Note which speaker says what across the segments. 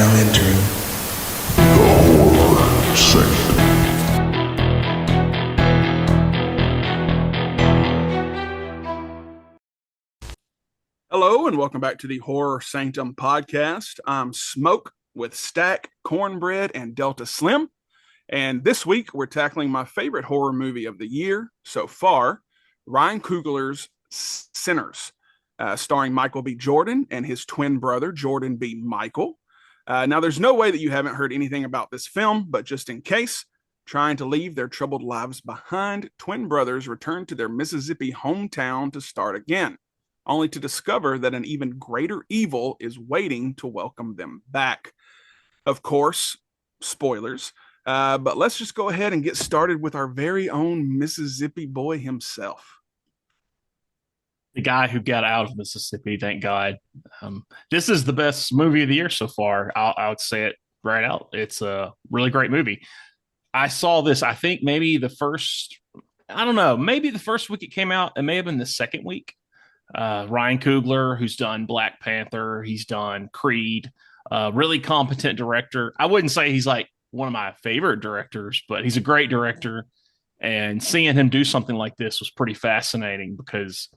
Speaker 1: now entering the horror sanctum.
Speaker 2: Hello, and welcome back to the Horror Sanctum podcast. I'm Smoke with Stack, Cornbread, and Delta Slim. And this week, we're tackling my favorite horror movie of the year so far, Ryan Coogler's Sinners, starring Michael B. Jordan and his twin brother, Jordan B. Michael. Now, there's no way that you haven't heard anything about this film, but just in case, trying to leave their troubled lives behind, twin brothers return to their Mississippi hometown to start again, only to discover that an even greater evil is waiting to welcome them back. Of course, spoilers, but let's just go ahead and get started with our very own Mississippi boy himself.
Speaker 3: The guy who got out of Mississippi, thank God. This is the best movie of the year so far. I would say it right out. It's a really great movie. I saw this, I think maybe the first, I don't know, maybe the first week it came out. It may have been the second week. Ryan Coogler, who's done Black Panther, he's done Creed, really competent director. I wouldn't say he's like one of my favorite directors, but he's a great director. And seeing him do something like this was pretty fascinating because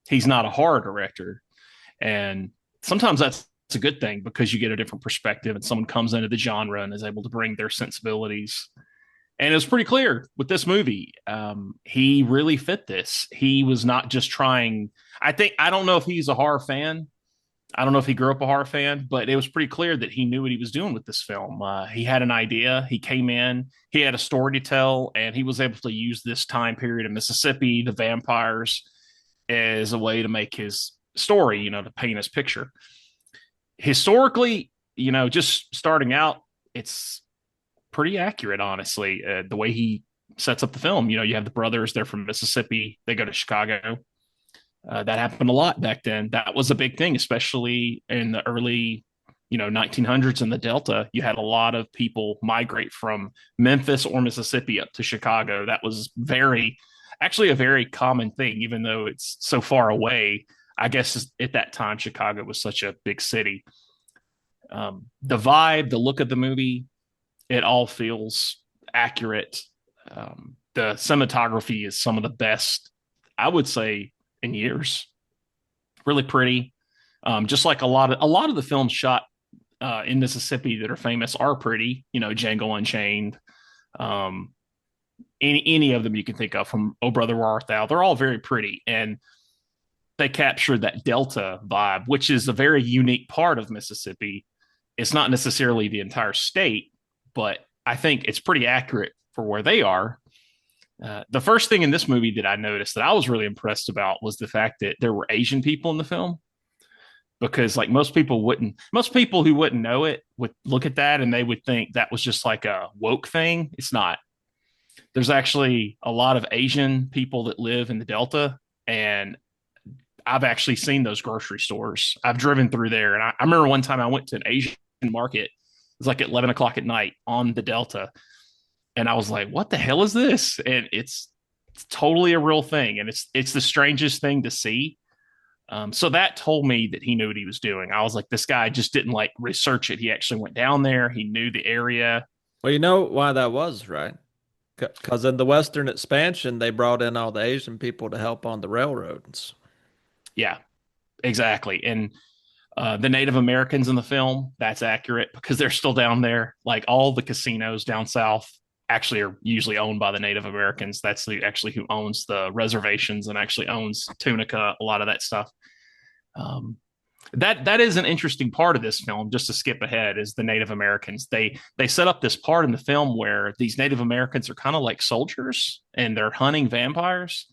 Speaker 3: he's not a horror director. And sometimes that's a good thing because you get a different perspective and someone comes into the genre and is able to bring their sensibilities. And it was pretty clear with this movie. He really fit this. He was not just trying. I don't know if he's a horror fan. I don't know if he grew up a horror fan, but it was pretty clear that he knew what he was doing with this film. He had an idea. He came in, he had a story to tell, and he was able to use this time period in Mississippi, the vampires, as a way to make his story, to paint his picture. Historically, just starting out, it's pretty accurate, honestly. The way he sets up the film, you have the brothers, they're from Mississippi, they go to Chicago. That happened a lot back then. That was a big thing, especially in the early, 1900s in the Delta. You had a lot of people migrate from Memphis or Mississippi up to Chicago. That was actually a very common thing, even though it's so far away. I guess at that time, Chicago was such a big city. The vibe, the look of the movie, it all feels accurate. The cinematography is some of the best, I would say, in years. Really pretty. Just like a lot of the films shot in Mississippi that are famous are pretty. Django Unchained. Any of them you can think of, from Oh Brother Where Art Thou, they're all very pretty, and they capture that Delta vibe, which is a very unique part of Mississippi. It's not necessarily the entire state, but I think it's pretty accurate for where they are. The first thing in this movie that I noticed that I was really impressed about was the fact that there were Asian people in the film, because like most people who wouldn't know it would look at that and they would think that was just like a woke thing. It's not. There's actually a lot of Asian people that live in the Delta, and I've actually seen those grocery stores. I've driven through there, and I remember one time I went to an Asian market. It was like at 11 o'clock at night on the Delta. And I was like, what the hell is this? And it's totally a real thing. And it's the strangest thing to see. So that told me that he knew what he was doing. I was like, this guy just didn't like research it. He actually went down there. He knew the area.
Speaker 4: Well, you know why that was, right? Because in the Western expansion, they brought in all the Asian people to help on the railroads.
Speaker 3: Yeah, exactly. And the Native Americans in the film, that's accurate because they're still down there. Like all the casinos down south actually are usually owned by the Native Americans. That's actually who owns the reservations and actually owns Tunica, a lot of that stuff. That is an interesting part of this film. Just to skip ahead, is the Native Americans. They set up this part in the film where these Native Americans are kind of like soldiers and they're hunting vampires,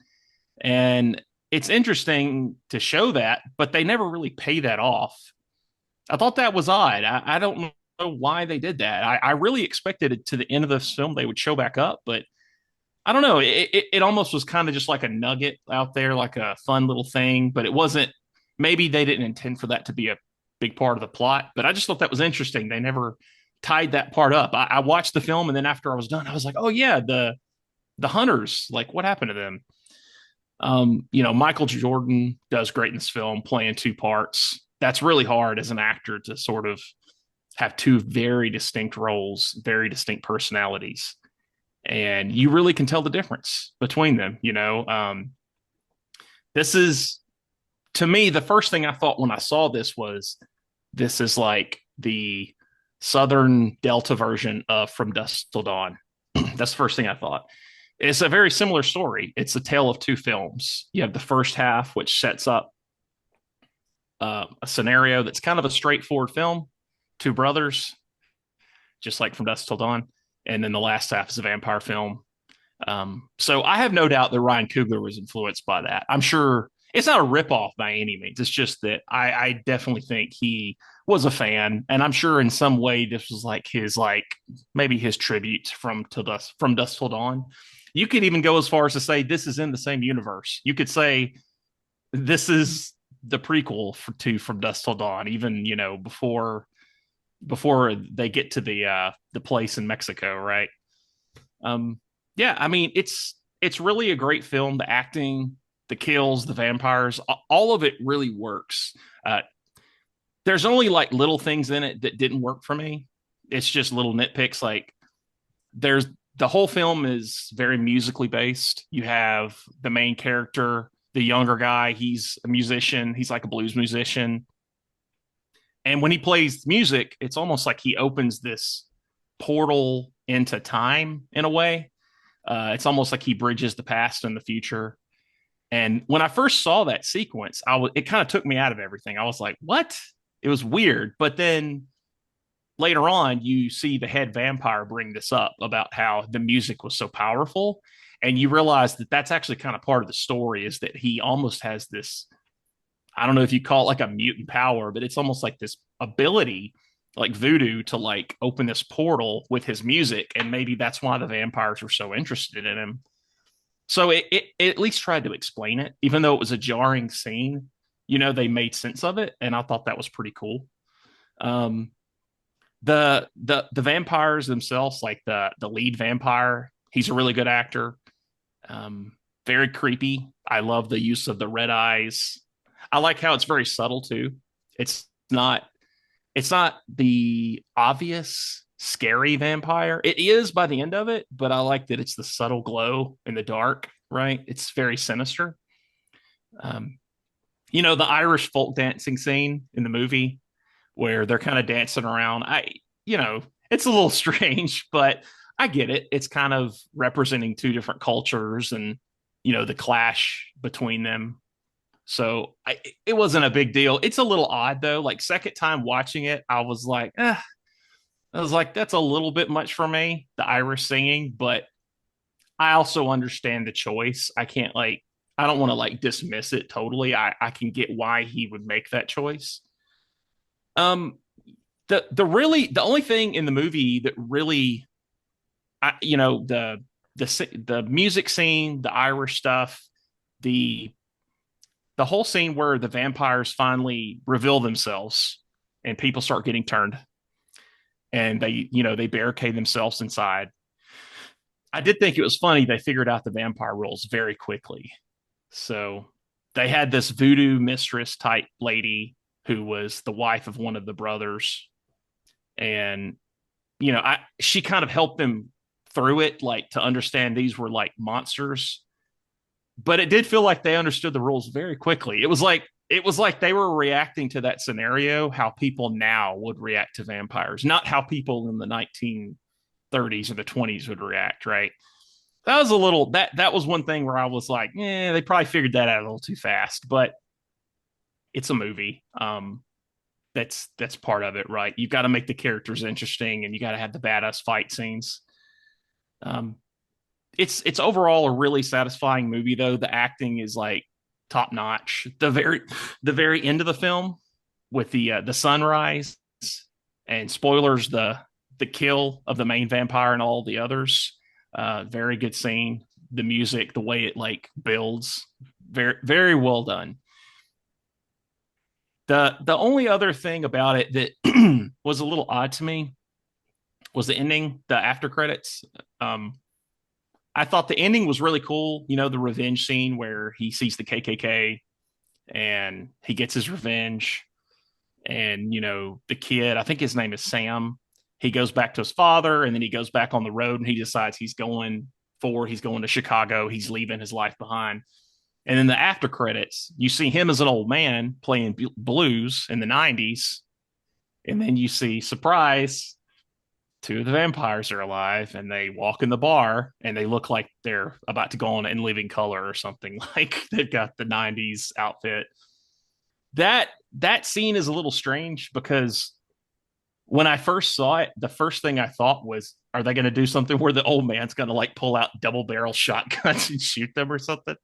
Speaker 3: and it's interesting to show that, but they never really pay that off. I thought that was odd. I don't know why they did that. I really expected it to the end of this film they would show back up, but I don't know. It almost was kind of just like a nugget out there, like a fun little thing, but it wasn't. Maybe they didn't intend for that to be a big part of the plot, but I just thought that was interesting. They never tied that part up. I watched the film, and then after I was done, I was like, oh yeah, the hunters, like what happened to them? Michael Jordan does great in this film, playing two parts. That's really hard as an actor to sort of have two very distinct roles, very distinct personalities, and you really can tell the difference between them. This is, to me, the first thing I thought when I saw this was, this is like the Southern Delta version of From Dusk Till Dawn. That's the first thing I thought. It's a very similar story. It's a tale of two films. You have the first half, which sets up a scenario that's kind of a straightforward film, two brothers, just like From Dusk Till Dawn. And then the last half is a vampire film. So I have no doubt that Ryan Coogler was influenced by that. I'm sure it's not a ripoff by any means. It's just that I definitely think he was a fan, and I'm sure in some way this was like his, like maybe his tribute from Dusk Till Dawn. You could even go as far as to say this is in the same universe. You could say this is the prequel to From Dusk Till Dawn, even before they get to the place in Mexico, right? Yeah, I mean it's really a great film. The acting, the kills, the vampires, all of it really works. There's only like little things in it that didn't work for me. It's just little nitpicks. Like the whole film is very musically based. You have the main character, the younger guy. He's a musician. He's like a blues musician. And when he plays music, it's almost like he opens this portal into time in a way. It's almost like he bridges the past and the future. And when I first saw that sequence, it kind of took me out of everything. I was like, what? It was weird. But then later on, you see the head vampire bring this up about how the music was so powerful. And you realize that that's actually kind of part of the story, is that he almost has this, I don't know if you call it like a mutant power, but it's almost like this ability, like voodoo, to like open this portal with his music. And maybe that's why the vampires were so interested in him. So it at least tried to explain it, even though it was a jarring scene. They made sense of it, and I thought that was pretty cool. The vampires themselves, like the lead vampire, he's a really good actor. Very creepy. I love the use of the red eyes. I like how it's very subtle too. It's not the obvious scary vampire. It is by the end of it, but I like that it's the subtle glow in the dark, right? It's very sinister. The Irish folk dancing scene in the movie where they're kind of dancing around. It's a little strange, but I get it. It's kind of representing two different cultures and, the clash between them. So it wasn't a big deal. It's a little odd though. Like second time watching it, I was like, that's a little bit much for me, the Irish singing, but I also understand the choice. I don't want to like dismiss it totally. I can get why he would make that choice. The only thing in the movie that really, the music scene, the Irish stuff, the whole scene where the vampires finally reveal themselves and people start getting turned and they barricade themselves inside. I did think it was funny. They figured out the vampire rules very quickly. So they had this voodoo mistress type lady who was the wife of one of the brothers. And, she kind of helped them through it, like to understand these were like monsters. But it did feel like they understood the rules very quickly. It was like they were reacting to that scenario, how people now would react to vampires, not how people in the 1930s or the 20s would react, right? That was that was one thing where I was like, they probably figured that out a little too fast, but it's a movie. That's part of it, right? You've got to make the characters interesting and you got to have the badass fight scenes. It's overall a really satisfying movie though. The acting is like top notch. The very end of the film with the sunrise and spoilers, the kill of the main vampire and all the others. Very good scene. The music, the way it like builds, very, very well done. The only other thing about it that was a little odd to me was the ending, the after credits. I thought the ending was really cool. The revenge scene where he sees the KKK and he gets his revenge. And, the kid, I think his name is Sam, he goes back to his father, and then he goes back on the road, and he decides he's going to Chicago. He's leaving his life behind. And then the after credits, you see him as an old man playing blues in the 90s. And then you see, surprise, two of the vampires are alive, and they walk in the bar, and they look like they're about to go on In Living Color or something. Like they've got the 90s outfit. That scene is a little strange because when I first saw it, the first thing I thought was, are they going to do something where the old man's going to like pull out double barrel shotguns and shoot them or something?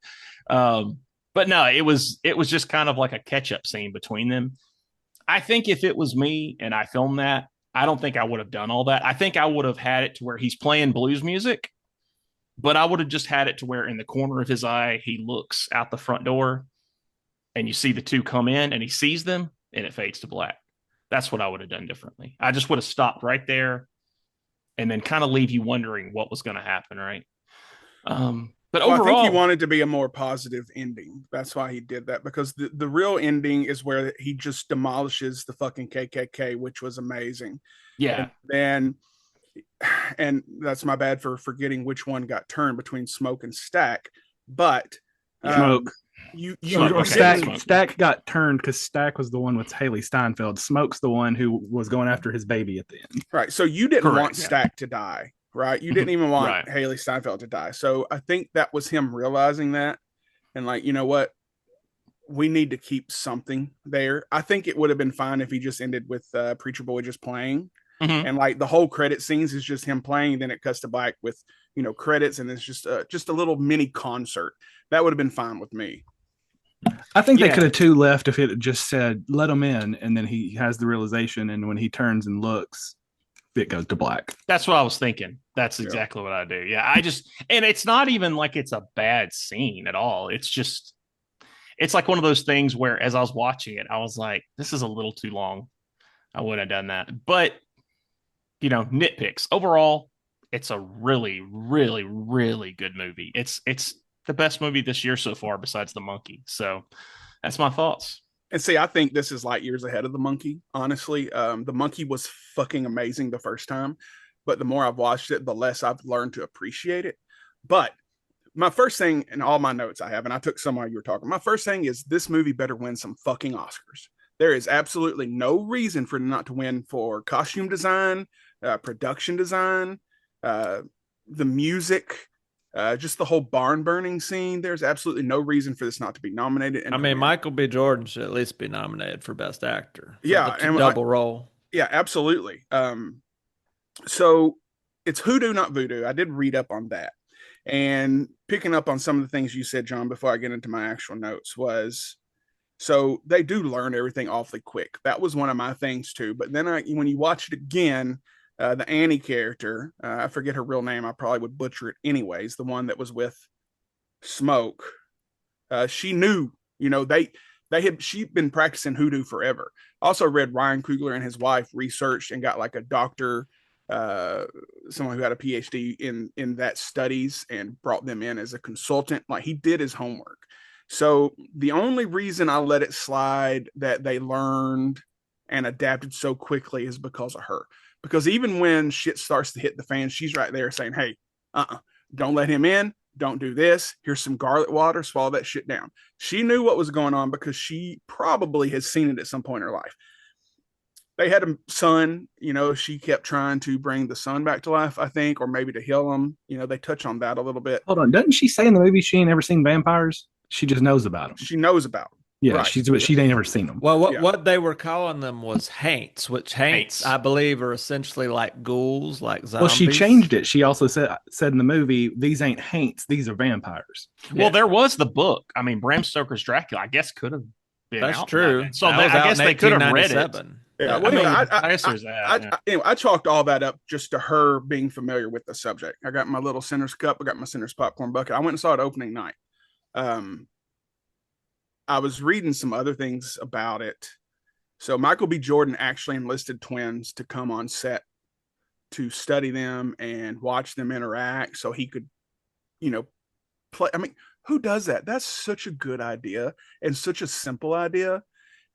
Speaker 3: But no, it was just kind of like a catch up scene between them. I think if it was me and I filmed that, I don't think I would have done all that. I think I would have had it to where he's playing blues music, but I would have just had it to where in the corner of his eye, he looks out the front door and you see the two come in and he sees them and it fades to black. That's what I would have done differently. I just would have stopped right there and then kind of leave you wondering what was going to happen, right? But overall,
Speaker 2: I think he wanted to be a more positive ending. That's why he did that, because the real ending is where he just demolishes the fucking KKK, which was amazing.
Speaker 3: Yeah.
Speaker 2: And that's my bad for forgetting which one got turned between Smoke and Stack. But
Speaker 5: Smoke.
Speaker 3: Okay.
Speaker 5: Stack got turned because Stack was the one with Haley Steinfeld. Smoke's the one who was going after his baby at the end.
Speaker 2: Right. So you didn't
Speaker 3: Correct,
Speaker 2: want Stack to die, right? You didn't even want
Speaker 3: Right.
Speaker 2: Haley Steinfeld to die. So I think that was him realizing that. And like, you know what? We need to keep something there. I think it would have been fine if he just ended with Preacher Boy just playing.
Speaker 3: Mhm.
Speaker 2: And like the whole credit scenes is just him playing. Then it cuts to black with, credits. And it's just a little mini concert. That would have been fine with me.
Speaker 5: I think they
Speaker 3: Yeah.
Speaker 5: could have two left if it had just said, let him in. And then he has the realization. And when he turns and looks, it goes to black.
Speaker 3: That's what I was thinking. That's exactly what I do. Yeah. And it's not even like it's a bad scene at all. It's like one of those things where as I was watching it, I was like, this is a little too long. I wouldn't have done that. But, nitpicks. Overall, it's a really, really, really good movie. It's the best movie this year so far besides The Monkey. So that's my thoughts.
Speaker 2: And see, I think this is light years ahead of The Monkey, honestly. The Monkey was fucking amazing the first time, but the more I've watched it, the less I've learned to appreciate it. But my first thing in all my notes I have, and I took some while you were talking, my first thing is this movie better win some fucking Oscars. There is absolutely no reason for it not to win for costume design, production design, the music, just the whole barn burning scene. There's absolutely no reason for this not to be nominated. And
Speaker 4: Michael B. Jordan should at least be nominated for Best Actor.
Speaker 2: Yeah, and
Speaker 4: double role.
Speaker 2: Yeah, absolutely. So it's hoodoo, not voodoo. I did read up on that, and picking up on some of the things you said, John, before I get into my actual notes was, so they do learn everything awfully quick. That was one of my things too. But then when you watch it again, the Annie character, I forget her real name. I probably would butcher it anyways. The one that was with Smoke, she knew, she'd been practicing hoodoo forever. Also read Ryan Coogler and his wife researched and got like a doctor, someone who had a PhD in that studies, and brought them in as a consultant. Like he did his homework. So the only reason I let it slide that they learned and adapted so quickly is because of her. Because even when shit starts to hit the fan, she's right there saying, hey, don't let him in. Don't do this. Here's some garlic water. Swallow that shit down. She knew what was going on because she probably has seen it at some point in her life. They had a son, she kept trying to bring the son back to life, I think, or maybe to heal him. They touch on that a little bit.
Speaker 5: Hold on. Doesn't she say in the movie she ain't ever seen vampires? She just knows about them.
Speaker 2: She knows about them.
Speaker 5: Yeah,
Speaker 2: right.
Speaker 5: she ain't never seen them.
Speaker 4: Well, what they were calling them was haints, which haints, I believe, are essentially like ghouls, like zombies.
Speaker 5: Well, she changed it. She also said in the movie, these ain't haints, these are vampires.
Speaker 3: Well, there was the book. I mean, Bram Stoker's Dracula, I guess, could have been
Speaker 4: That's
Speaker 3: out.
Speaker 4: true.
Speaker 3: So
Speaker 4: that
Speaker 3: I guess they could have read it.
Speaker 2: Yeah,
Speaker 3: I guess there's that.
Speaker 2: I chalked all that up just to her being familiar with the subject. I got my little Center's cup. I got my Center's popcorn bucket. I went and saw it opening night. I was reading some other things about it. So Michael B. Jordan actually enlisted twins to come on set to study them and watch them interact so he could, play. I mean, who does that? That's such a good idea and such a simple idea.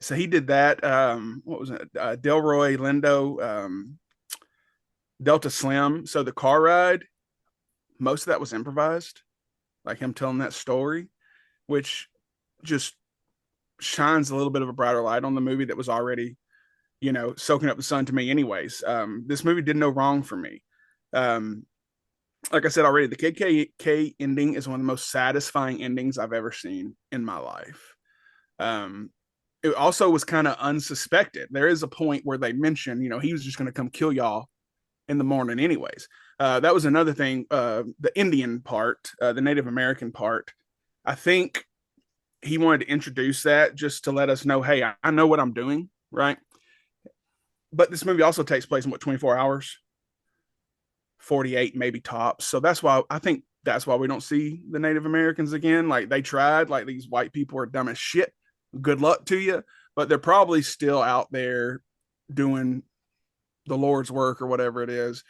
Speaker 2: So he did that. What was it? Delroy Lindo, Delta Slim. So the car ride, most of that was improvised, like him telling that story, which just shines a little bit of a brighter light on the movie that was already, soaking up the sun to me anyways. This movie did no wrong for me. Like I said already, the KKK ending is one of the most satisfying endings I've ever seen in my life. It also was kind of unsuspected. There is a point where they mention, he was just going to come kill y'all in the morning anyways. That was another thing. The Indian part, the Native American part, I think he wanted to introduce that just to let us know, hey, I know what I'm doing, right? But this movie also takes place in 24 hours? 48 maybe tops. So that's why we don't see the Native Americans again. Like they tried, like these white people are dumb as shit. Good luck to you. But they're probably still out there doing the Lord's work or whatever it is.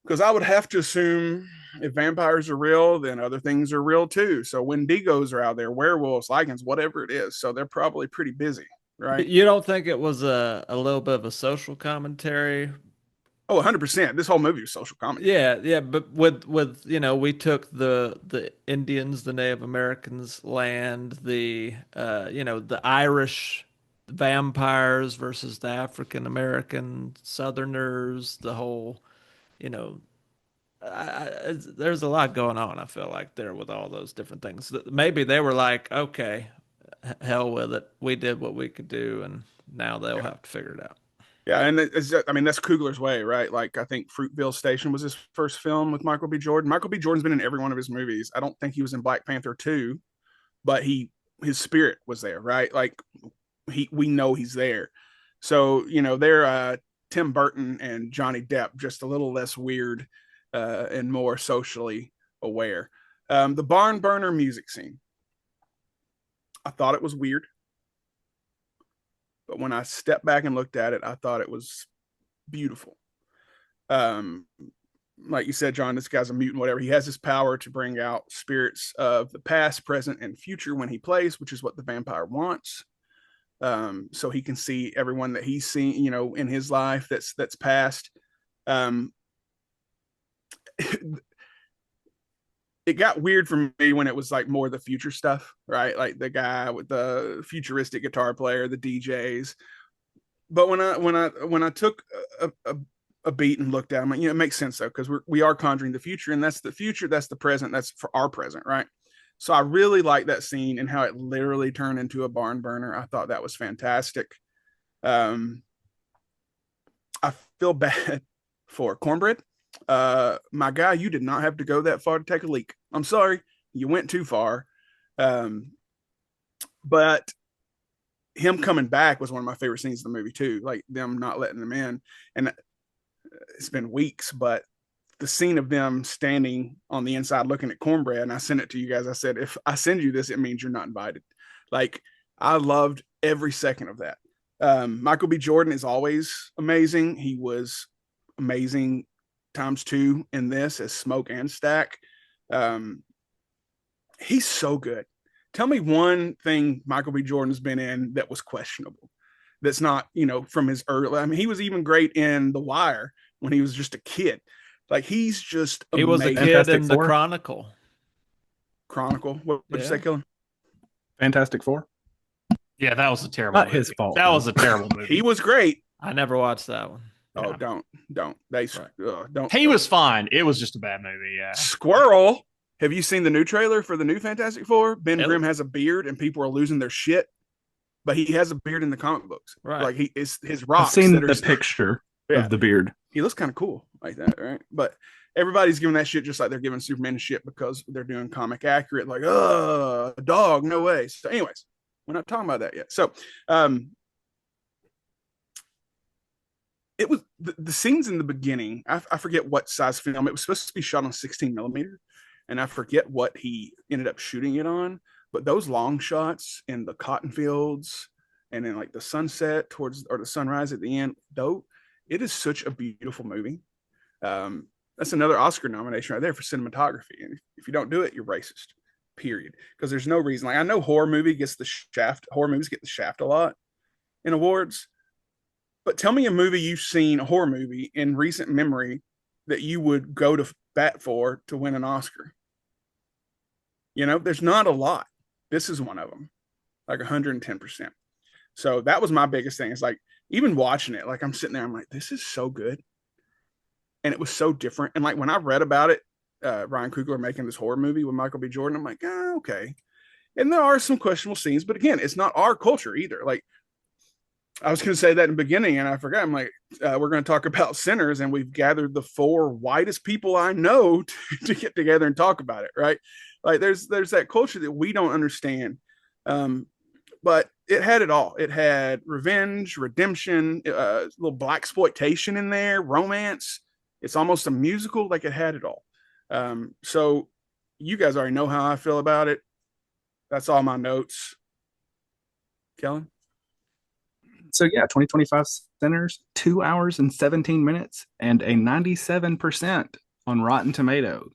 Speaker 2: Because I would have to assume if vampires are real, then other things are real too. So Wendigos are out there, werewolves, lichens, whatever it is. So they're probably pretty busy, right?
Speaker 4: You don't think it was a little bit of a social commentary?
Speaker 2: Oh, 100%. This whole movie was social comedy.
Speaker 4: Yeah, but with we took the Indians, the Native Americans land, the Irish vampires versus the African American Southerners, the whole, you know, there's a lot going on, I feel like, there with all those different things. Maybe they were like, okay, hell with it. We did what we could do, and now they'll have to figure it out.
Speaker 2: Yeah, and that's Coogler's way, right? Like I think Fruitville Station was his first film with Michael B. Jordan. Michael B. Jordan's been in every one of his movies. I don't think he was in Black Panther 2, but his spirit was there, right? Like we know he's there. So, they're Tim Burton and Johnny Depp, just a little less weird and more socially aware. The barn burner music scene. I thought it was weird. But when I stepped back and looked at it, I thought it was beautiful. Like you said, John, this guy's a mutant, whatever. He has this power to bring out spirits of the past, present, and future when he plays, which is what the vampire wants. So he can see everyone that he's seen, in his life that's past. It got weird for me when it was like more the future stuff, right? Like the guy with the futuristic guitar player, the DJs. But when I took a beat and looked at him, it makes sense though, because we are conjuring the future, and that's the future, that's the present, that's for our present, right? So I really like that scene and how it literally turned into a barn burner. I thought that was fantastic. I feel bad for Cornbread. My guy, you did not have to go that far to take a leak. I'm sorry, you went too far. But him coming back was one of my favorite scenes in the movie too, like them not letting them in. And it's been weeks, but the scene of them standing on the inside looking at Cornbread, and I sent it to you guys. I said, if I send you this, it means you're not invited. Like, I loved every second of that. Michael B. Jordan is always amazing. He was amazing ×2 in this as Smoke and Stack. He's so good. Tell me one thing Michael B. Jordan's been in that was questionable. That's not, from his early. I mean, he was even great in The Wire when he was just a kid. Like, he's just
Speaker 4: amazing. He was a kid
Speaker 5: Fantastic
Speaker 4: in
Speaker 5: Four?
Speaker 4: The Chronicle.
Speaker 2: What would you say, Killen?
Speaker 5: Fantastic Four.
Speaker 3: Yeah, that was a terrible
Speaker 5: Not
Speaker 3: movie.
Speaker 5: his fault.
Speaker 3: That was a terrible movie.
Speaker 2: He was great.
Speaker 4: I never watched that one.
Speaker 2: Oh,
Speaker 3: Yeah.
Speaker 2: don't. Don't.
Speaker 3: He was fine. It was just a bad movie. Yeah.
Speaker 2: Squirrel. Have you seen the new trailer for the new Fantastic Four? Ben
Speaker 4: Yep.
Speaker 2: Grimm has a beard and people are losing their shit, but he has a beard in the comic books.
Speaker 4: Right.
Speaker 2: Like his
Speaker 5: I've
Speaker 2: rocks.
Speaker 5: seen
Speaker 2: that are
Speaker 5: the picture
Speaker 2: Yeah.
Speaker 5: of the beard.
Speaker 2: He looks kind of cool like that, right? But everybody's giving that shit just like they're giving Superman shit because they're doing comic accurate, like, a dog, no way. So, anyways, we're not talking about that yet. So, it was the scenes in the beginning. I forget what size film. It was supposed to be shot on 16 millimeter, and I forget what he ended up shooting it on. But those long shots in the cotton fields and then like the sunset or the sunrise at the end, though, it is such a beautiful movie. That's another Oscar nomination right there for cinematography. And if you don't do it, you're racist. Period. Because there's no reason. Like, I know horror movies get the shaft a lot, in awards. But tell me a movie you've seen, a horror movie in recent memory that you would go to bat for to win an Oscar. There's not a lot. This is one of them, like 110%. So that was my biggest thing. It's like, even watching it, like I'm sitting there, I'm like, this is so good. And it was so different. And like when I read about it, Ryan Coogler making this horror movie with Michael B. Jordan, I'm like, okay. And there are some questionable scenes, but again, it's not our culture either. Like, I was going to say that in the beginning, and I forgot. I'm like, we're going to talk about Sinners, and we've gathered the 4 whitest people I know to get together and talk about it, right? Like, there's that culture that we don't understand. But it had it all. It had revenge, redemption, a little blaxploitation in there, romance. It's almost a musical. Like, it had it all. So you guys already know how I feel about it. That's all my notes. Kellen?
Speaker 5: So yeah, 2025 Sinners, 2 hours and 17 minutes, and a 97% on Rotten Tomato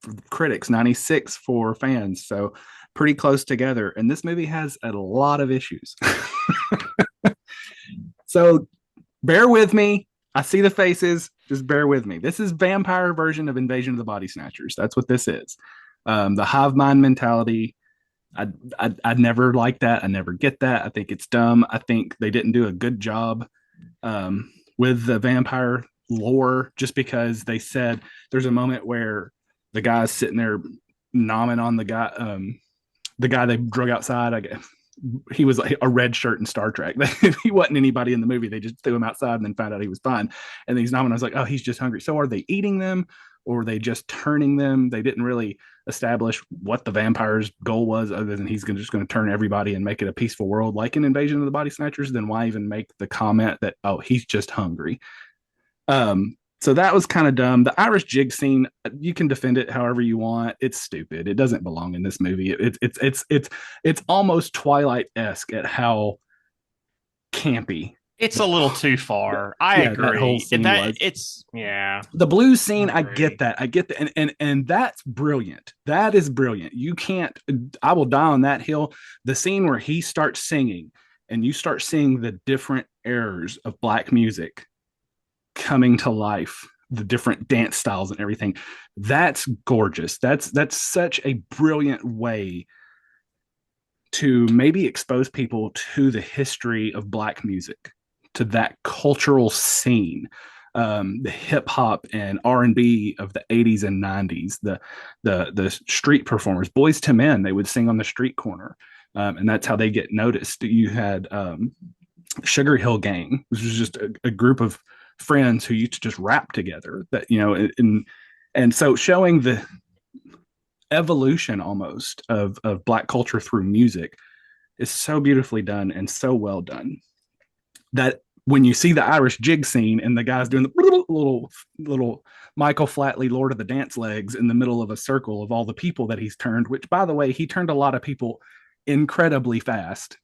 Speaker 5: for critics, 96 for fans. So pretty close together. And this movie has a lot of issues. So bear with me. I see the faces. Just bear with me. This is vampire version of Invasion of the Body Snatchers. That's what this is. The hive mind mentality. I never like that. I never get that. I think it's dumb. I think they didn't do a good job with the vampire lore, just because they said there's a moment where the guy's sitting there nomming on the guy they drug outside. I guess he was like a red shirt in Star Trek. He wasn't anybody in the movie. They just threw him outside and then found out he was fine. And then he's nomming. I was like, oh, he's just hungry. So are they eating them, or are they just turning them? They didn't really establish what the vampire's goal was, other than he's just going to turn everybody and make it a peaceful world like an Invasion of the Body Snatchers. Then why even make the comment that, oh, he's just hungry? So that was kind of dumb. The Irish jig scene, you can defend it however you want. It's stupid. It doesn't belong in this movie. It's almost Twilight-esque at how campy.
Speaker 3: It's a little too far. I agree.
Speaker 5: That whole scene was.
Speaker 3: It's
Speaker 5: The blue scene,
Speaker 3: I
Speaker 5: I get that. I get that. And that's brilliant. That is brilliant. You can't, I will die on that hill. The scene where he starts singing and you start seeing the different eras of Black music coming to life, the different dance styles and everything. That's gorgeous. That's such a brilliant way to maybe expose people to the history of Black music, to that cultural scene, the hip hop and R&B of the 80s and 90s, the street performers, Boys to Men, they would sing on the street corner, and that's how they get noticed. You had Sugar Hill Gang, which was just a group of friends who used to just rap together. That and so showing the evolution almost of Black culture through music is so beautifully done and so well done, that when you see the Irish jig scene and the guy's doing the little Michael Flatley Lord of the Dance legs in the middle of a circle of all the people that he's turned, which, by the way, he turned a lot of people incredibly fast.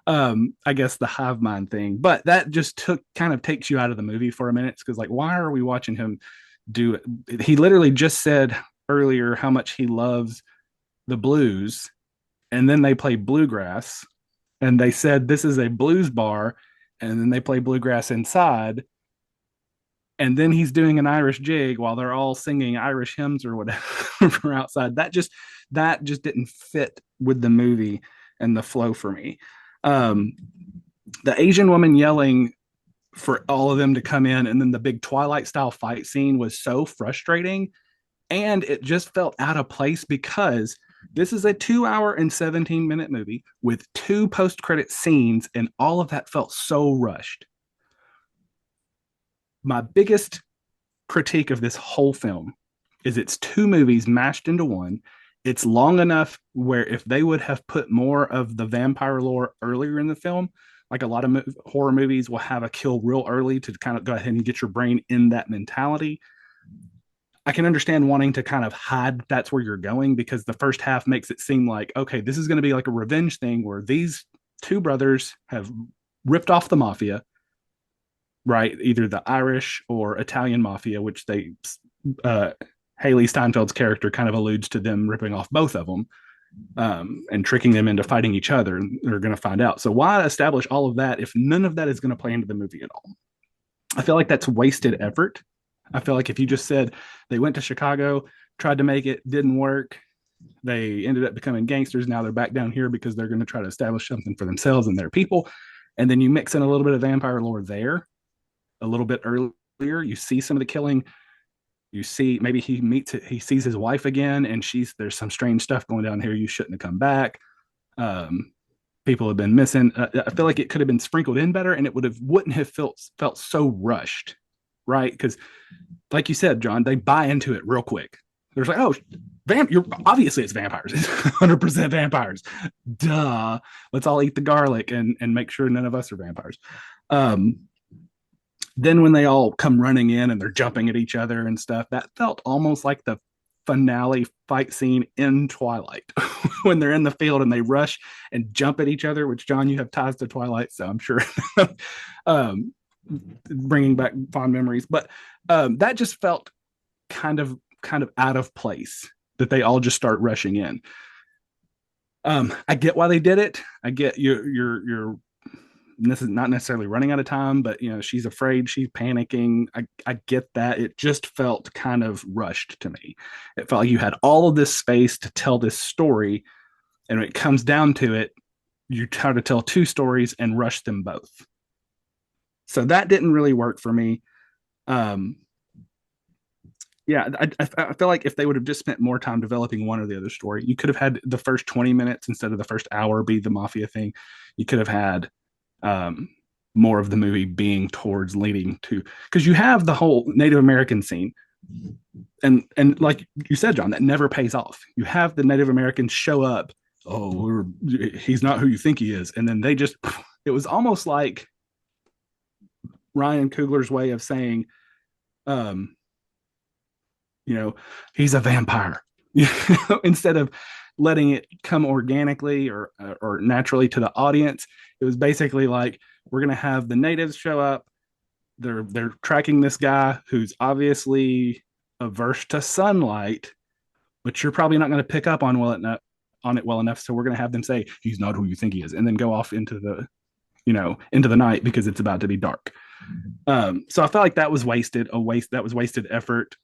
Speaker 5: I guess the hive mind thing, but that just kind of takes you out of the movie for a minute, because like, why are we watching him do it? He literally just said earlier how much he loves the blues, and then they play bluegrass, and they said this is a blues bar, and then they play bluegrass inside, and then he's doing an Irish jig while they're all singing Irish hymns or whatever outside. That just didn't fit with the movie and the flow for me. The Asian woman yelling for all of them to come in, and then the big Twilight style fight scene was so frustrating, and it just felt out of place, because this is a 2 hour and 17-minute movie with 2 post-credit scenes, and all of that felt so rushed. My biggest critique of this whole film is it's 2 movies mashed into one. It's long enough where if they would have put more of the vampire lore earlier in the film, like a lot of horror movies will have a kill real early to kind of go ahead and get your brain in that mentality. I can understand wanting to kind of hide that's where you're going, because the first half makes it seem like, okay, this is going to be like a revenge thing where these 2 brothers have ripped off the mafia, right? Either the Irish or Italian mafia, which they Haley Steinfeld's character kind of alludes to them ripping off both of them. and tricking them into fighting each other. They're going to find out. So why establish all of that if none of that is going to play into the movie at all? I feel like that's wasted effort. I feel like if you just said they went to Chicago, tried to make it, didn't work, they ended up becoming gangsters. Now they're back down here because they're going to try to establish something for themselves and their people. And then you mix in a little bit of vampire lore there, a little bit earlier. You see some of the killing. You see maybe he sees his wife again, and there's some strange stuff going down here. You shouldn't have come back. People have been missing. I feel like it could have been sprinkled in better, and it wouldn't have felt so rushed, right? Because, like you said, John, they buy into it real quick. There's like, oh, obviously it's vampires. It's 100% vampires. Duh. Let's all eat the garlic and make sure none of us are vampires. Then when they all come running in and they're jumping at each other and stuff, that felt almost like the finale fight scene in Twilight when they're in the field and they rush and jump at each other, which, John, you have ties to Twilight, so I'm sure bringing back fond memories. But that just felt kind of out of place, that they all just start rushing in. I get why they did it. I get you're this is not necessarily running out of time, but she's afraid, she's panicking. I get that. It just felt kind of rushed to me. It felt like you had all of this space to tell this story, and when it comes down to it, you try to tell two stories and rush them both. So that didn't really work for me. Yeah, I feel like if they would have just spent more time developing one or the other story, you could have had the first 20 minutes instead of the first hour be the mafia thing. You could have had more of the movie being towards leading to, because you have the whole Native American scene, and like you said, John, that never pays off. You have the Native Americans show up. Oh, he's not who you think he is, and then it was almost like Ryan Coogler's way of saying, he's a vampire, instead of letting it come organically or naturally to the audience. It was basically like, we're going to have the natives show up. They're tracking this guy who's obviously averse to sunlight, but you're probably not going to pick up on it well enough. So we're going to have them say, he's not who you think he is, and then go off into the night because it's about to be dark. So I felt like that was wasted effort.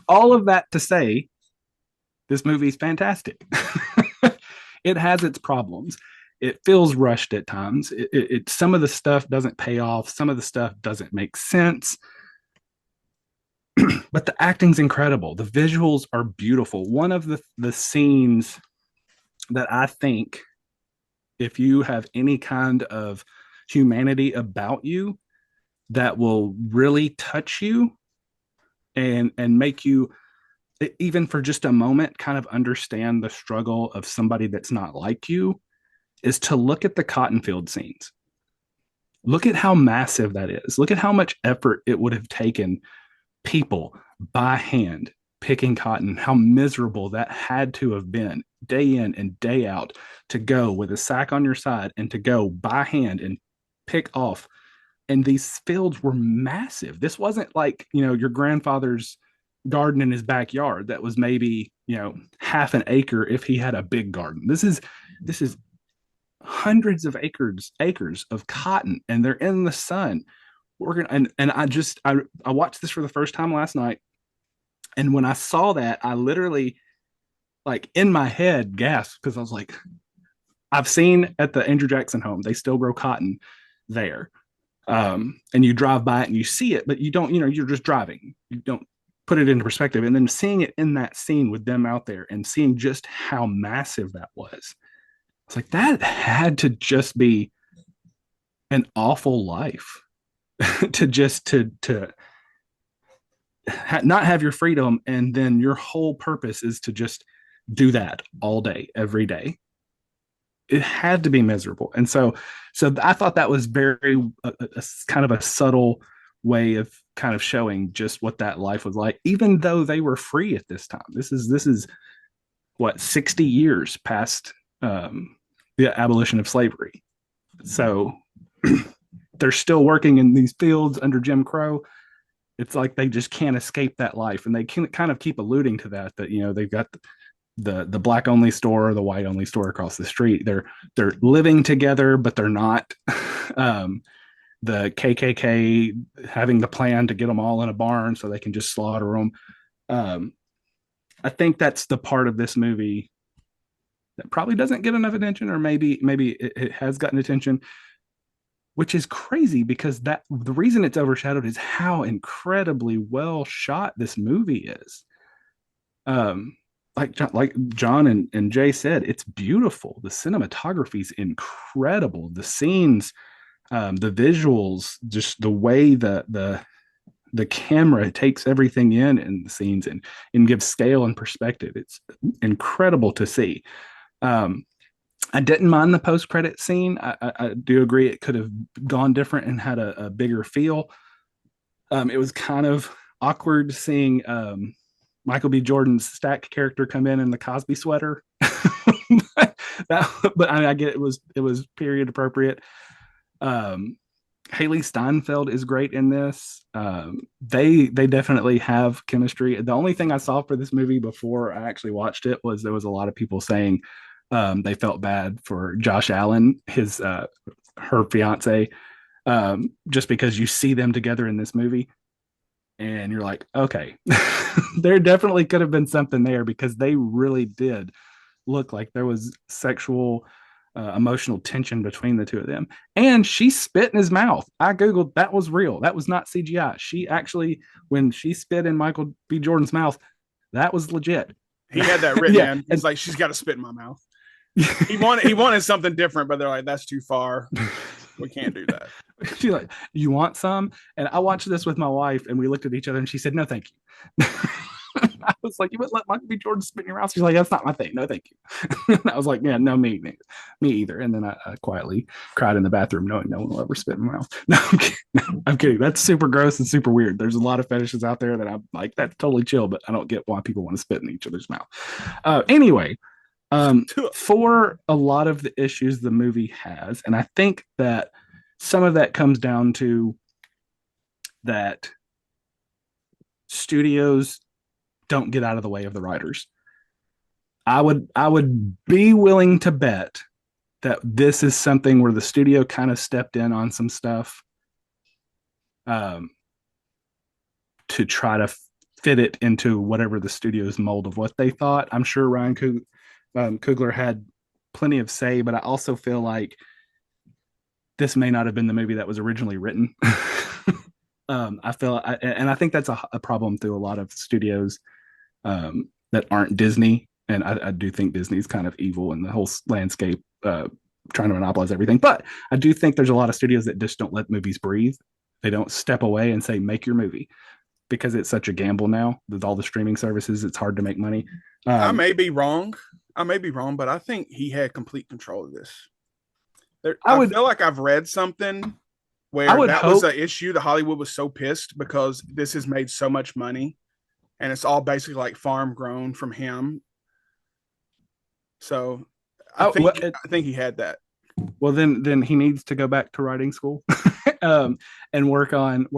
Speaker 5: All of that to say, this movie is fantastic. It has its problems. It feels rushed at times. Some of the stuff doesn't pay off. Some of the stuff doesn't make sense. But the acting's incredible. The visuals are beautiful. One of the scenes that I think, if you have any kind of humanity about you, that will really touch you and make you, even for just a moment, kind of understand the struggle of somebody that's not like you, is to look at the cotton field scenes. Look at how massive that is. Look at how much effort it would have taken people by hand picking cotton, how miserable that had to have been day in and day out, to go with a sack on your side and to go by hand and pick off. And these fields were massive. This wasn't like, your grandfather's garden in his backyard that was maybe, half an acre if he had a big garden. This is hundreds of acres of cotton, and they're in the sun. I watched this for the first time last night, and when I saw that, I literally, like, in my head gasped, because I was like, I've seen at the Andrew Jackson home, they still grow cotton there. And you drive by it and you see it, but you don't, you're just driving. You don't put it into perspective. And then seeing it in that scene with them out there and seeing just how massive that was, it's like, that had to just be an awful life to not have your freedom, and then your whole purpose is to just do that all day, every day. It had to be miserable. And so I thought that was very kind of a subtle way of kind of showing just what that life was like, even though they were free at this time. This is what, 60 years past the abolition of slavery. So they're still working in these fields under Jim Crow. It's like they just can't escape that life, and they can kind of keep alluding to that they've got the black only store, the white only store across the street. They're living together, but they're not. The KKK having the plan to get them all in a barn so they can just slaughter them. I think that's the part of this movie that probably doesn't get enough attention, or maybe it has gotten attention, which is crazy because that the reason it's overshadowed is how incredibly well shot this movie is. Like John and Jay said, it's beautiful. The cinematography is incredible. The scenes, the visuals, just the way the camera takes everything in the scenes and gives scale and perspective. It's incredible to see. I didn't mind the post credit scene. I do agree it could have gone different and had a bigger feel. It was kind of awkward seeing Michael B. Jordan's Stack character come in the Cosby sweater. but I get it was period appropriate. Haley Steinfeld is great in this. They definitely have chemistry. The only thing I saw for this movie before I actually watched it was there was a lot of people saying they felt bad for Josh Allen, her fiance, just because you see them together in this movie, and you're like, okay, there definitely could have been something there because they really did look like there was sexual emotional tension between the two of them. And she spit in his mouth. I googled, that was real. That was not CGI. She actually, when she spit in Michael B. Jordan's mouth, that was legit.
Speaker 2: He had that written
Speaker 5: Yeah.
Speaker 2: in. He's like, she's got to spit in my mouth. He wanted something different, but they're like, that's too far. We can't do that.
Speaker 5: She's like, you want some? And I watched this with my wife, and we looked at each other, and she said, no, thank you. I was like, you wouldn't let Michael B. Jordan spit in your mouth? She's like, that's not my thing. No, thank you. And I was like, yeah, no, me either. And then I quietly cried in the bathroom, knowing no one will ever spit in my mouth. No, I'm kidding. No, I'm kidding. That's super gross and super weird. There's a lot of fetishes out there that I'm like, that's totally chill, but I don't get why people want to spit in each other's mouth. Anyway, for a lot of the issues the movie has, and I think that some of that comes down to that studios don't get out of the way of the writers. I would be willing to bet that this is something where the studio kind of stepped in on some stuff to try to fit it into whatever the studio's mold of what they thought. I'm sure Ryan Coogler had plenty of say, but I also feel like this may not have been the movie that was originally written. I think that's a problem through a lot of studios that aren't Disney. And I do think Disney's kind of evil in the whole landscape, trying to monopolize everything. But I do think there's a lot of studios that just don't let movies breathe. They don't step away and say, make your movie, because it's such a gamble now with all the streaming services. It's hard to make money.
Speaker 2: I may be wrong, but I think he had complete control of this. I feel like I've read something where that was an issue that Hollywood was so pissed because this has made so much money and it's all basically like farm grown from him. So I think he had that.
Speaker 5: Well, then he needs to go back to writing school and work on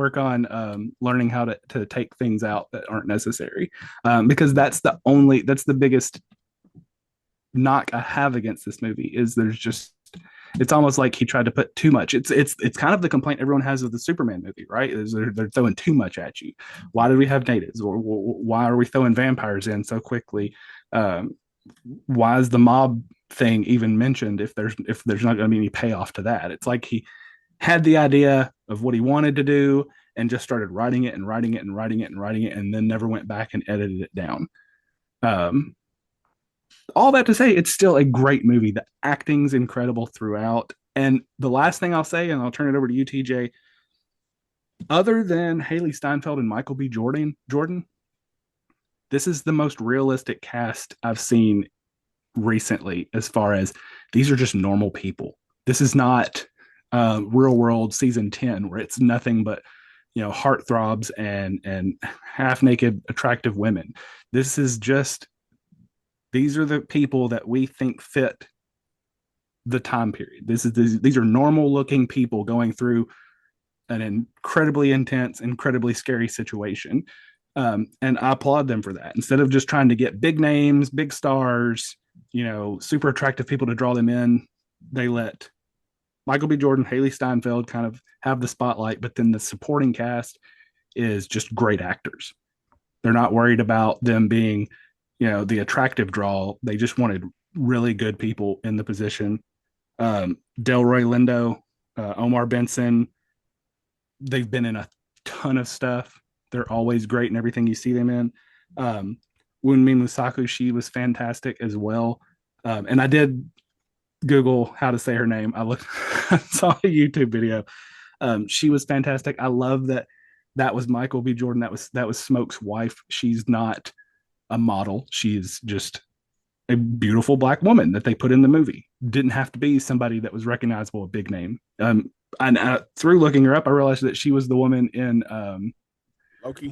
Speaker 5: learning how to take things out that aren't necessary, because that's the biggest knock I have against this movie is it's almost like he tried to put too much. It's kind of the complaint everyone has of the Superman movie, right? Is they're throwing too much at you. Why do we have natives, or why are we throwing vampires in so quickly? Why is the mob thing even mentioned if there's not going to be any payoff to that? It's like he had the idea of what he wanted to do and just started writing it, and then never went back and edited it down. All that to say, it's still a great movie. The acting's incredible throughout. And the last thing I'll say, and I'll turn it over to you, TJ, other than Haley Steinfeld and Michael B. Jordan, this is the most realistic cast I've seen recently, as far as these are just normal people. This is not Real World season 10, where it's nothing but heartthrobs and half naked attractive women. This is just, these are the people that we think fit the time period. These are normal looking people going through an incredibly intense, incredibly scary situation. And I applaud them for that. Instead of just trying to get big names, big stars, super attractive people to draw them in, they let Michael B. Jordan, Haley Steinfeld kind of have the spotlight, but then the supporting cast is just great actors. They're not worried about them being, the attractive draw. They just wanted really good people in the position. Delroy Lindo, Omar Benson, they've been in a ton of stuff. They're always great in everything you see them in. Wunmi Musaku, she was fantastic as well. And I did Google how to say her name. I saw a YouTube video. She was fantastic. I love that was Michael B. Jordan. That was Smoke's wife. She's not a model. She's just a beautiful black woman that they put in the movie. Didn't have to be somebody that was recognizable, a big name. And through looking her up, I realized that she was the woman in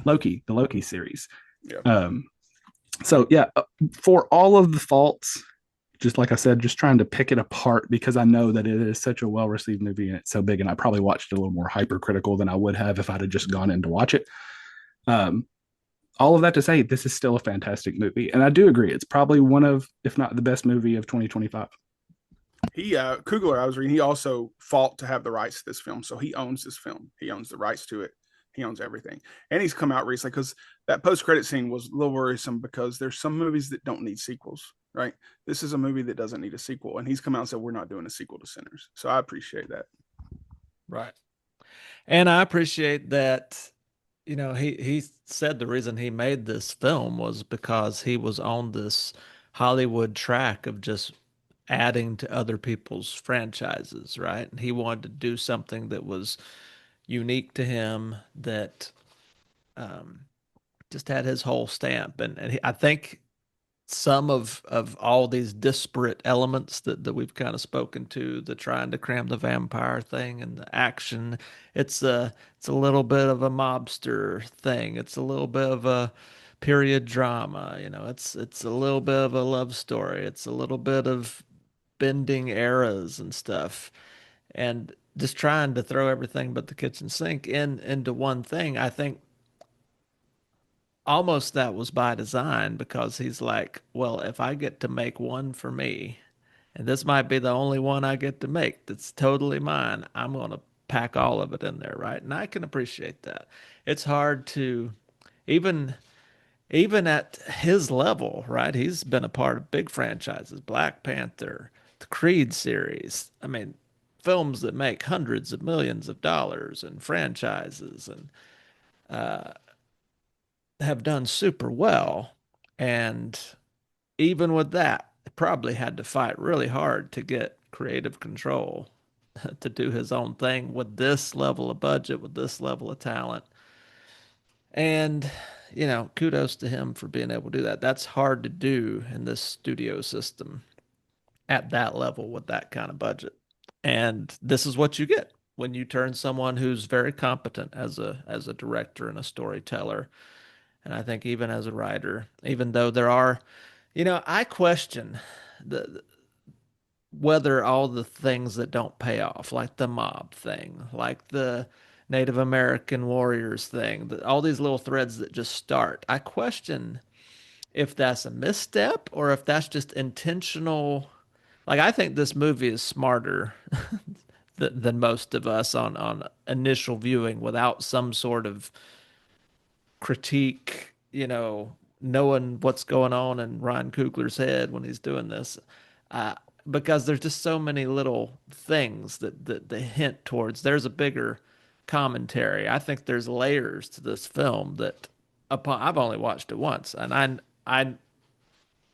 Speaker 2: Loki,
Speaker 5: the Loki series.
Speaker 2: Yeah.
Speaker 5: So yeah, for all of the faults, just like I said, just trying to pick it apart because I know that it is such a well-received movie and it's so big, and I probably watched it a little more hypercritical than I would have if I'd have just gone in to watch it. All of that to say, this is still a fantastic movie, and I do agree it's probably one of, if not the best movie of 2025.
Speaker 2: He Coogler, I was reading, he also fought to have the rights to this film, so he owns this film. He owns the rights to it. He owns everything, and he's come out recently because that post-credit scene was a little worrisome because there's some movies that don't need sequels, right? This is a movie that doesn't need a sequel, and he's come out and said we're not doing a sequel to Sinners, so I appreciate that.
Speaker 4: Right. And I appreciate that, he said the reason he made this film was because he was on this Hollywood track of just adding to other people's franchises, right? And he wanted to do something that was unique to him that just had his whole stamp. And I think some of all these disparate elements that we've kind of spoken to, the trying to cram the vampire thing and the action, it's a little bit of a mobster thing. It's a little bit of a period drama, it's a little bit of a love story. It's a little bit of bending eras and stuff. And just trying to throw everything but the kitchen sink into one thing. I think almost that was by design because he's like, well, if I get to make one for me, and this might be the only one I get to make that's totally mine, I'm going to pack all of it in there, right? And I can appreciate that. It's hard to even at his level, right? He's been a part of big franchises, Black Panther, the Creed series. I mean, films that make hundreds of millions of dollars and franchises and have done super well. And even with that, he probably had to fight really hard to get creative control to do his own thing with this level of budget, with this level of talent. And, kudos to him for being able to do that. That's hard to do in this studio system at that level with that kind of budget. And this is what you get when you turn someone who's very competent as a director and a storyteller. And I think even as a writer, even though there are, I question the whether all the things that don't pay off, like the mob thing, like the Native American warriors thing, all these little threads that just start, I question if that's a misstep or if that's just intentional. Like, I think this movie is smarter than most of us on initial viewing without some sort of critique, knowing what's going on in Ryan Coogler's head when he's doing this. Uh, because there's just so many little things that they hint towards. There's a bigger commentary. I think there's layers to this film that I've only watched it once, and I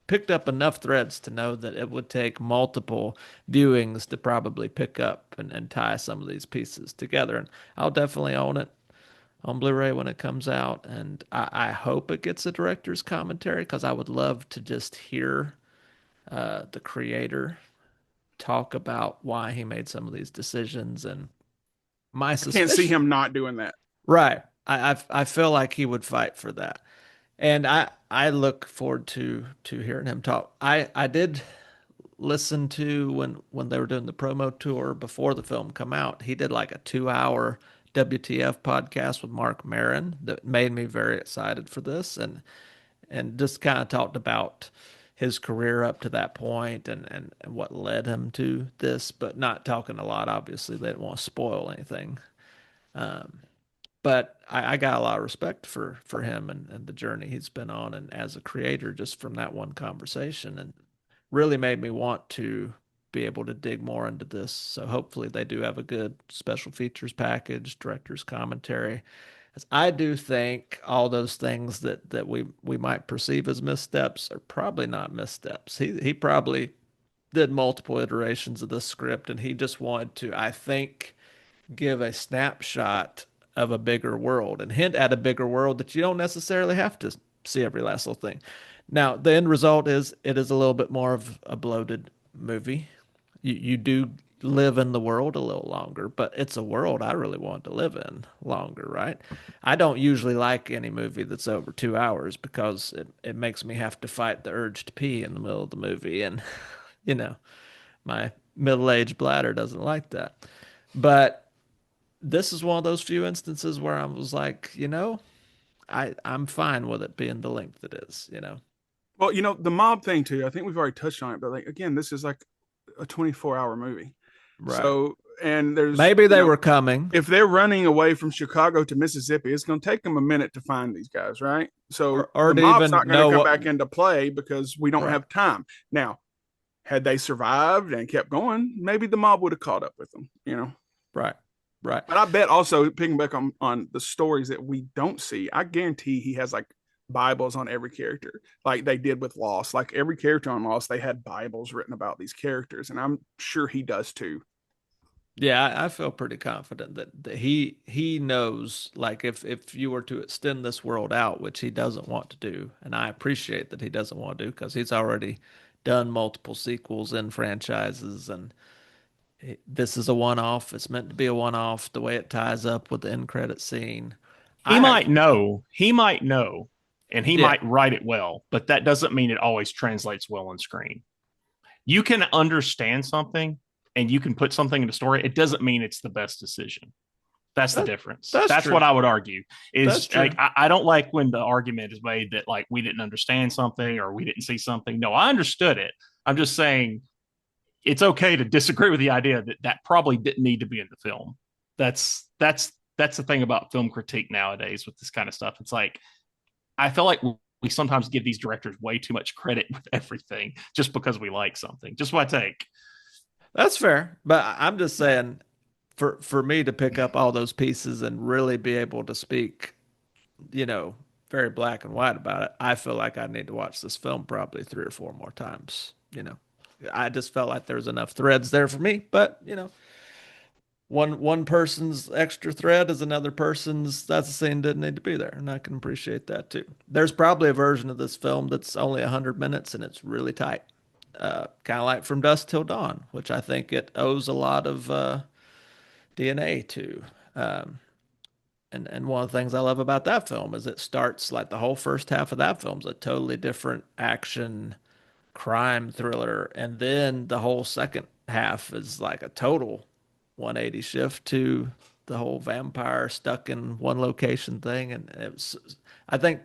Speaker 4: picked up enough threads to know that it would take multiple viewings to probably pick up and tie some of these pieces together. And I'll definitely own it on Blu-ray when it comes out, and I hope it gets a director's commentary because I would love to just hear the creator talk about why he made some of these decisions. And my
Speaker 2: I
Speaker 4: suspicion,
Speaker 2: can't see him not doing that.
Speaker 4: right? I feel like he would fight for that, and I look forward to hearing him talk. I did listen to when they were doing the promo tour before the film come out. He did like a 2-hour WTF podcast with Mark Maron that made me very excited for this, and just kind of talked about his career up to that point and what led him to this, but not talking a lot. Obviously, they didn't want to spoil anything. Um, but I got a lot of respect for him and the journey he's been on, and as a creator, just from that one conversation, and really made me want to be able to dig more into this. So hopefully they do have a good special features package, director's commentary. As I do think all those things that we might perceive as missteps are probably not missteps. He probably did multiple iterations of this script, and he just wanted to, I think, give a snapshot of a bigger world and hint at a bigger world that you don't necessarily have to see every last little thing. Now, the end result is it is a little bit more of a bloated movie. You do live in the world a little longer, but it's a world I really want to live in longer, right? I don't usually like any movie that's over 2 hours because it makes me have to fight the urge to pee in the middle of the movie. And, you know, my middle-aged bladder doesn't like that. But this is one of those few instances where I was like, I'm fine with it being the length it is.
Speaker 2: Well, the mob thing too. I think we've already touched on it, but like again, this is like a 24-hour movie.
Speaker 4: Right.
Speaker 2: So, and there's
Speaker 4: Maybe they were coming.
Speaker 2: if they're running away from Chicago to Mississippi, it's going to take them a minute to find these guys, right? So
Speaker 4: Or
Speaker 2: the
Speaker 4: to
Speaker 2: mob's
Speaker 4: even
Speaker 2: not going
Speaker 4: know
Speaker 2: to come
Speaker 4: what-
Speaker 2: back into play because we don't
Speaker 4: Right.
Speaker 2: have time. Now, had they survived and kept going, maybe the mob would have caught up with them.
Speaker 4: Right. Right.
Speaker 2: But I bet also picking back on the stories that we don't see, I guarantee he has like Bibles on every character, like they did with Lost. Like every character on Lost, they had Bibles written about these characters, and I'm sure he does too.
Speaker 4: Yeah, I feel pretty confident that he knows, like if you were to extend this world out, which he doesn't want to do, and I appreciate that he doesn't want to do because he's already done multiple sequels in franchises, and this is a one-off. It's meant to be a one-off. The way it ties up with the end credit scene,
Speaker 3: He might know, and he
Speaker 4: Yeah.
Speaker 3: might write it well, but that doesn't mean it always translates well on screen. You can understand something and you can put something in the story. It doesn't mean it's the best decision. That's the difference.
Speaker 4: that's true.
Speaker 3: what I would argue.
Speaker 4: That's
Speaker 3: Is
Speaker 4: true.
Speaker 3: like I don't like when the argument is made that like we didn't understand something or we didn't see something. No, I understood it. I'm just saying it's okay to disagree with the idea that that probably didn't need to be in the film. That's the thing about film critique nowadays with this kind of stuff. It's like I feel like we sometimes give these directors way too much credit with everything just because we like something. Just my take.
Speaker 4: That's fair, but I'm just saying, for me to pick up all those pieces and really be able to speak, very black and white about it, I feel like I need to watch this film probably 3 or 4 more times. I just felt like there was enough threads there for me, but one person's extra thread is another person's. That's a scene didn't need to be there, and I can appreciate that too. There's probably a version of this film that's only 100 minutes and it's really tight. Kind of like From Dusk Till Dawn, which I think it owes a lot of DNA to. And one of the things I love about that film is it starts like the whole first half of that film's a totally different action crime thriller, and then the whole second half is like a total 180 shift to the whole vampire stuck in one location thing. And I think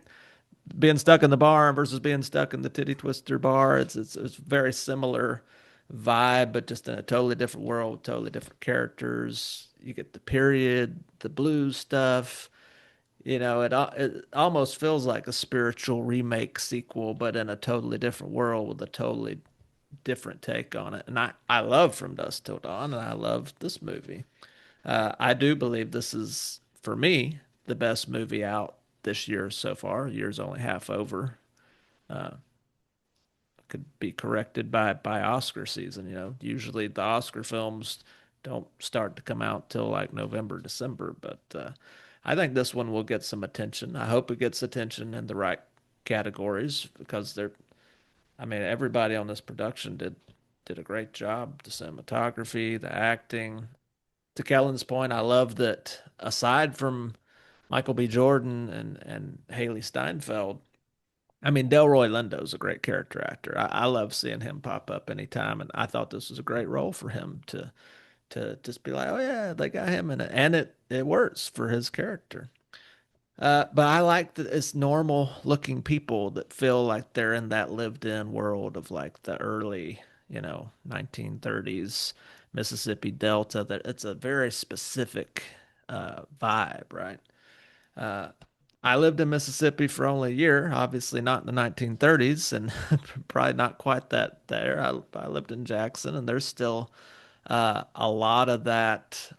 Speaker 4: being stuck in the bar versus being stuck in the titty twister bar, it's very similar vibe, but just in a totally different world, totally different characters. You get the period, the blues stuff. It almost feels like a spiritual remake sequel, but in a totally different world with a totally different take on it. And I love From Dusk Till Dawn, and I love this movie. I do believe this is, for me, the best movie out this year so far. Year's only half over. Could be corrected by Oscar season. Usually the Oscar films don't start to come out till like November, December, but I think this one will get some attention. I hope it gets attention in the right categories because everybody on this production did a great job. The cinematography, the acting. To Kellen's point, I love that aside from Michael B. Jordan and Haley Steinfeld, Delroy Lindo's a great character actor. I love seeing him pop up anytime, and I thought this was a great role for him to to just be like, oh yeah, they got him in it, and it works for his character. But I like that it's normal looking people that feel like they're in that lived in world of like the early, 1930s Mississippi Delta. That it's a very specific vibe, right? Uh, I lived in Mississippi for only a year, obviously not in the 1930s, and probably not quite that there. I lived in Jackson, and there's still a lot of that.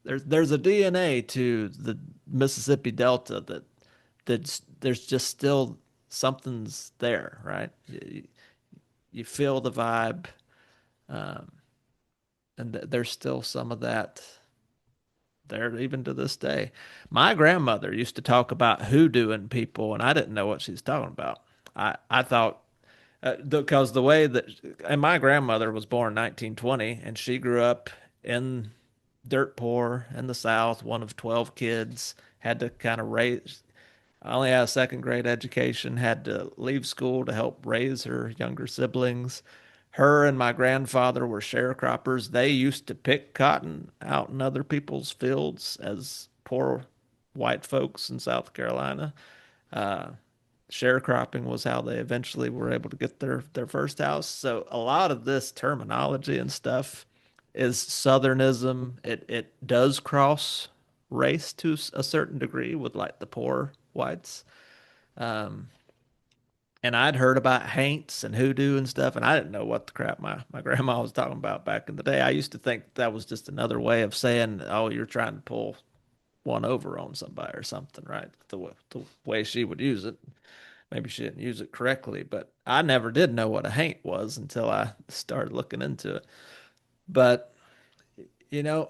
Speaker 4: There's a DNA to the Mississippi Delta that's there's just still something's there, right? You feel the vibe, um, and there's still some of that there even to this day. My grandmother used to talk about hoodooing people, and I didn't know what she was talking about. I thought because the way that and my grandmother was born 1920, and she grew up in dirt poor in the South, one of 12 kids, had to kind of raise. I only had a second grade education, had to leave school to help raise her younger siblings. Her and my grandfather were sharecroppers. They used to pick cotton out in other people's fields as poor white folks in South Carolina. Uh, Sharecropping was how they eventually were able to get their first house. So a lot of this terminology and stuff is Southernism. It does cross race to a certain degree with like the poor whites. Um, and I'd heard about haints and hoodoo and stuff, and I didn't know what the crap my grandma was talking about back in the day. I used to think that was just another way of saying, oh, you're trying to pull one over on somebody or something, right? The way she would use it. Maybe she didn't use it correctly, but I never did know what a haint was until I started looking into it. But you know,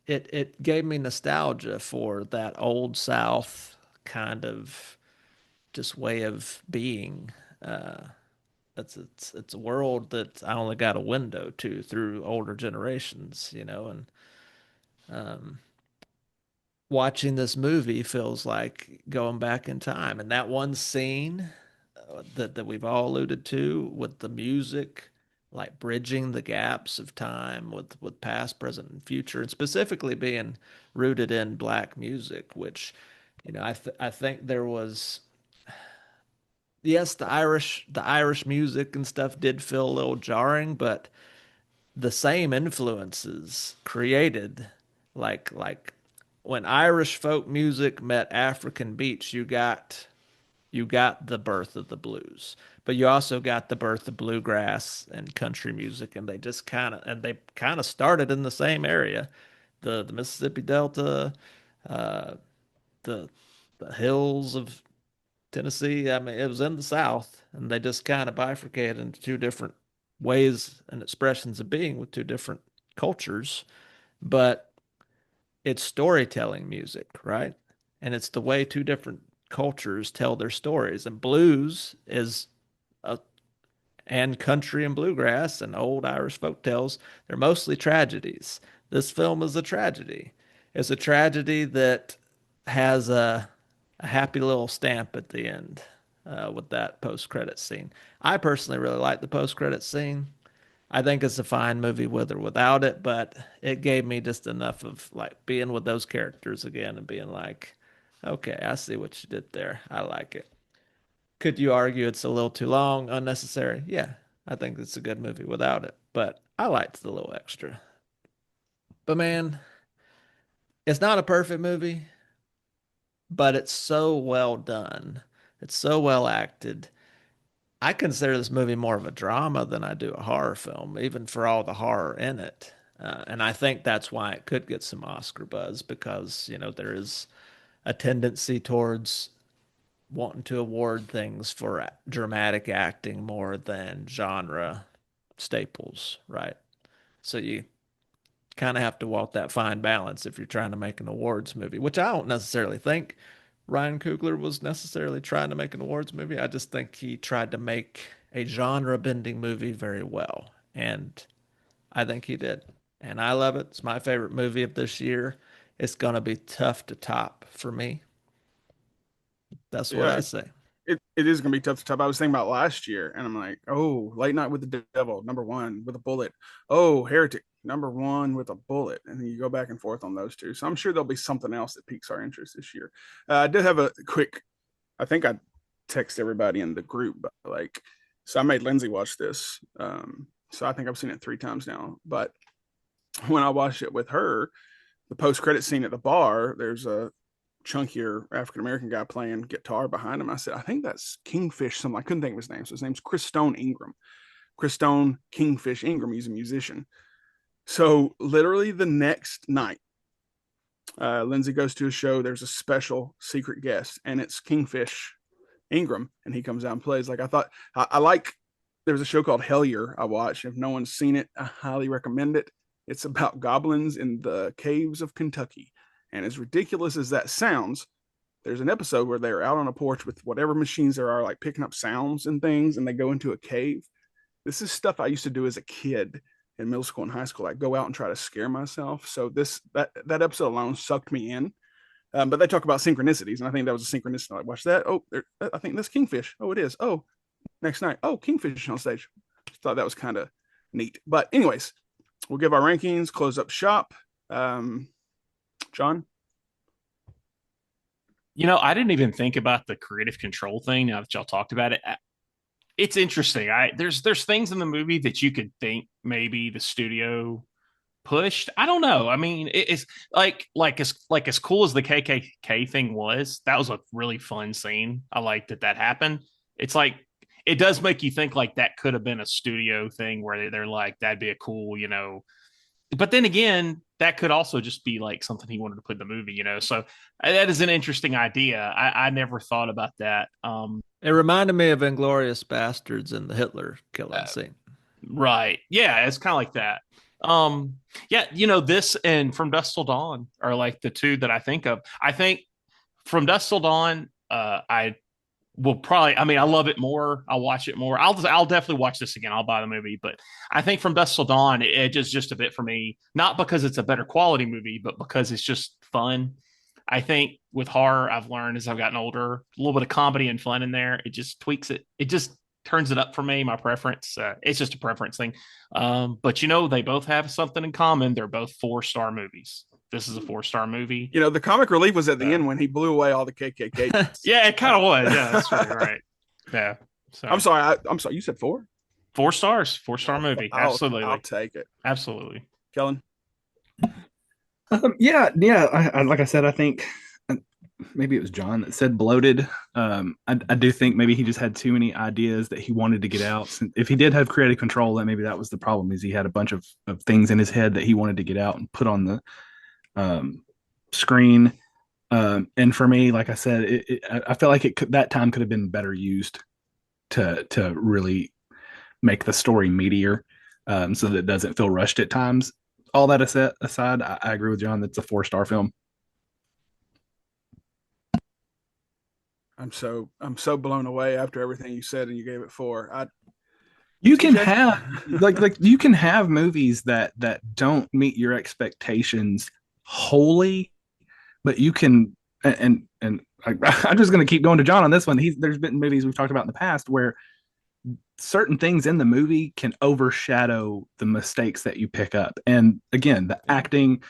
Speaker 4: it gave me nostalgia for that old South kind of just way of being. Uh, it's a world that I only got a window to through older generations, and um, watching this movie feels like going back in time. And that one scene that we've all alluded to with the music, like bridging the gaps of time with past, present, and future, and specifically being rooted in black music, which, I think there was. Yes, the Irish music and stuff did feel a little jarring, but the same influences created like when Irish folk music met African beats, you got the birth of the blues, but you also got the birth of bluegrass and country music, and they kind of started in the same area, the Mississippi Delta, uh, the the hills of Tennessee. I mean, it was in the South, and they just kind of bifurcated into two different ways and expressions of being with two different cultures, but it's storytelling music, right? And it's the way two different cultures tell their stories. And blues is a, and country and bluegrass and old Irish folk tales, they're mostly tragedies. This film is a tragedy. It's a tragedy that has a happy little stamp at the end with that post-credit scene. I personally really like the post-credit scene. I think it's a fine movie with or without it, but it gave me just enough of like being with those characters again and being like, okay, I see what you did there. I like it. Could you argue it's a little too long, unnecessary? Yeah, I think it's a good movie without it, but I liked the little extra. But man, it's not a perfect movie, but it's so well done. It's so well acted. I consider this movie more of a drama than I do a horror film, even for all the horror in it. And I think that's why it could get some Oscar buzz because, there is a tendency towards wanting to award things for dramatic acting more than genre staples, right? So you kind of have to walk that fine balance if you're trying to make an awards movie, which I don't necessarily think Ryan Coogler was necessarily trying to make an awards movie. I just think he tried to make a genre bending movie very well. And I think he did. And I love it. It's my favorite movie of this year. It's going to be tough to top for me. That's what I
Speaker 2: Yeah,
Speaker 4: say.
Speaker 2: it is gonna be tough to top. I was thinking about last year, and I'm like, oh, Late Night with the Devil, number one with a bullet. Oh, Heretic, number one with a bullet, and then you go back and forth on those two. So I'm sure there'll be something else that piques our interest this year. I did have a quick, I think I text everybody in the group, but like, so I made Lindsay watch this. So I think I've seen it 3 times now. But when I watched it with her, the post-credit scene at the bar, there's a chunkier African-American guy playing guitar behind him. I said, I think that's Kingfish. I couldn't think of his name. So his name's Chris Stone Ingram. Chris Stone Kingfish Ingram. He's a musician. So literally the next night, Lindsay goes to a show. There's a special secret guest, and it's Kingfish Ingram, and he comes out and plays. Like I thought, I like. There's a show called Hellier I watched. If no one's seen it, I highly recommend it. It's about goblins in the caves of Kentucky, and as ridiculous as that sounds, there's an episode where they're out on a porch with whatever machines there are, like picking up sounds and things, and they go into a cave. This is stuff I used to do as a kid in middle school and high school. I go out and try to scare myself. So that episode alone sucked me in. But they talk about synchronicities, and I think that was a synchronicity. I watched that. Oh, I think that's Kingfish. Oh, it is. Oh, next night. Oh, Kingfish on stage. Thought that was kind of neat. But anyways, we'll give our rankings, close up shop. John?
Speaker 3: I didn't even think about the creative control thing now that y'all talked about it. It's interesting. There's things in the movie that you could think maybe the studio pushed. I don't know. I mean, it's like as cool as the KKK thing was, that was a really fun scene. I like that happened. It's like it does make you think like that could have been a studio thing where they're like, that'd be a cool, But then again, that could also just be like something he wanted to put in the movie, So that is an interesting idea. I never thought about that.
Speaker 4: It reminded me of Inglorious Bastards and the Hitler killing scene.
Speaker 3: Right. Yeah, it's kind of like that. Yeah, this and From Dusk Till Dawn are like the two that I think of. I think From Dusk Till Dawn, I will probably, I love it more. I'll watch it more. I'll definitely watch this again. I'll buy the movie, but I think From Dusk Till Dawn, it just a bit for me, not because it's a better quality movie, but because it's just fun. I think with horror, I've learned as I've gotten older, a little bit of comedy and fun in there. It just tweaks it. It just turns it up for me, my preference. It's just a preference thing. But they both have something in common. They're both 4-star movies. This is a 4-star movie.
Speaker 2: The comic relief was at the end when he blew away all the KKK.
Speaker 3: Yeah, it kind of was. Yeah, that's right. Yeah. So,
Speaker 2: I'm sorry. You said 4?
Speaker 3: 4 stars. 4-star movie. Absolutely.
Speaker 2: I'll take it.
Speaker 3: Absolutely.
Speaker 2: Kellen?
Speaker 5: Yeah. I like I said, I think maybe it was John that said bloated. I do think maybe he just had too many ideas that he wanted to get out. If he did have creative control, then maybe that was the problem. Is he had a bunch of things in his head that he wanted to get out and put on the screen. And for me, like I said, I felt like that time could have been better used to really make the story meatier, so that it doesn't feel rushed at times. All that aside, I agree with John. That's a 4-star film.
Speaker 2: I'm so blown away after everything you said, and you gave it 4.
Speaker 5: You can have like you can have movies that don't meet your expectations wholly, but you can and I'm just going to keep going to John on this one. There's been movies we've talked about in the past where certain things in the movie can overshadow the mistakes that you pick up. And again, the acting,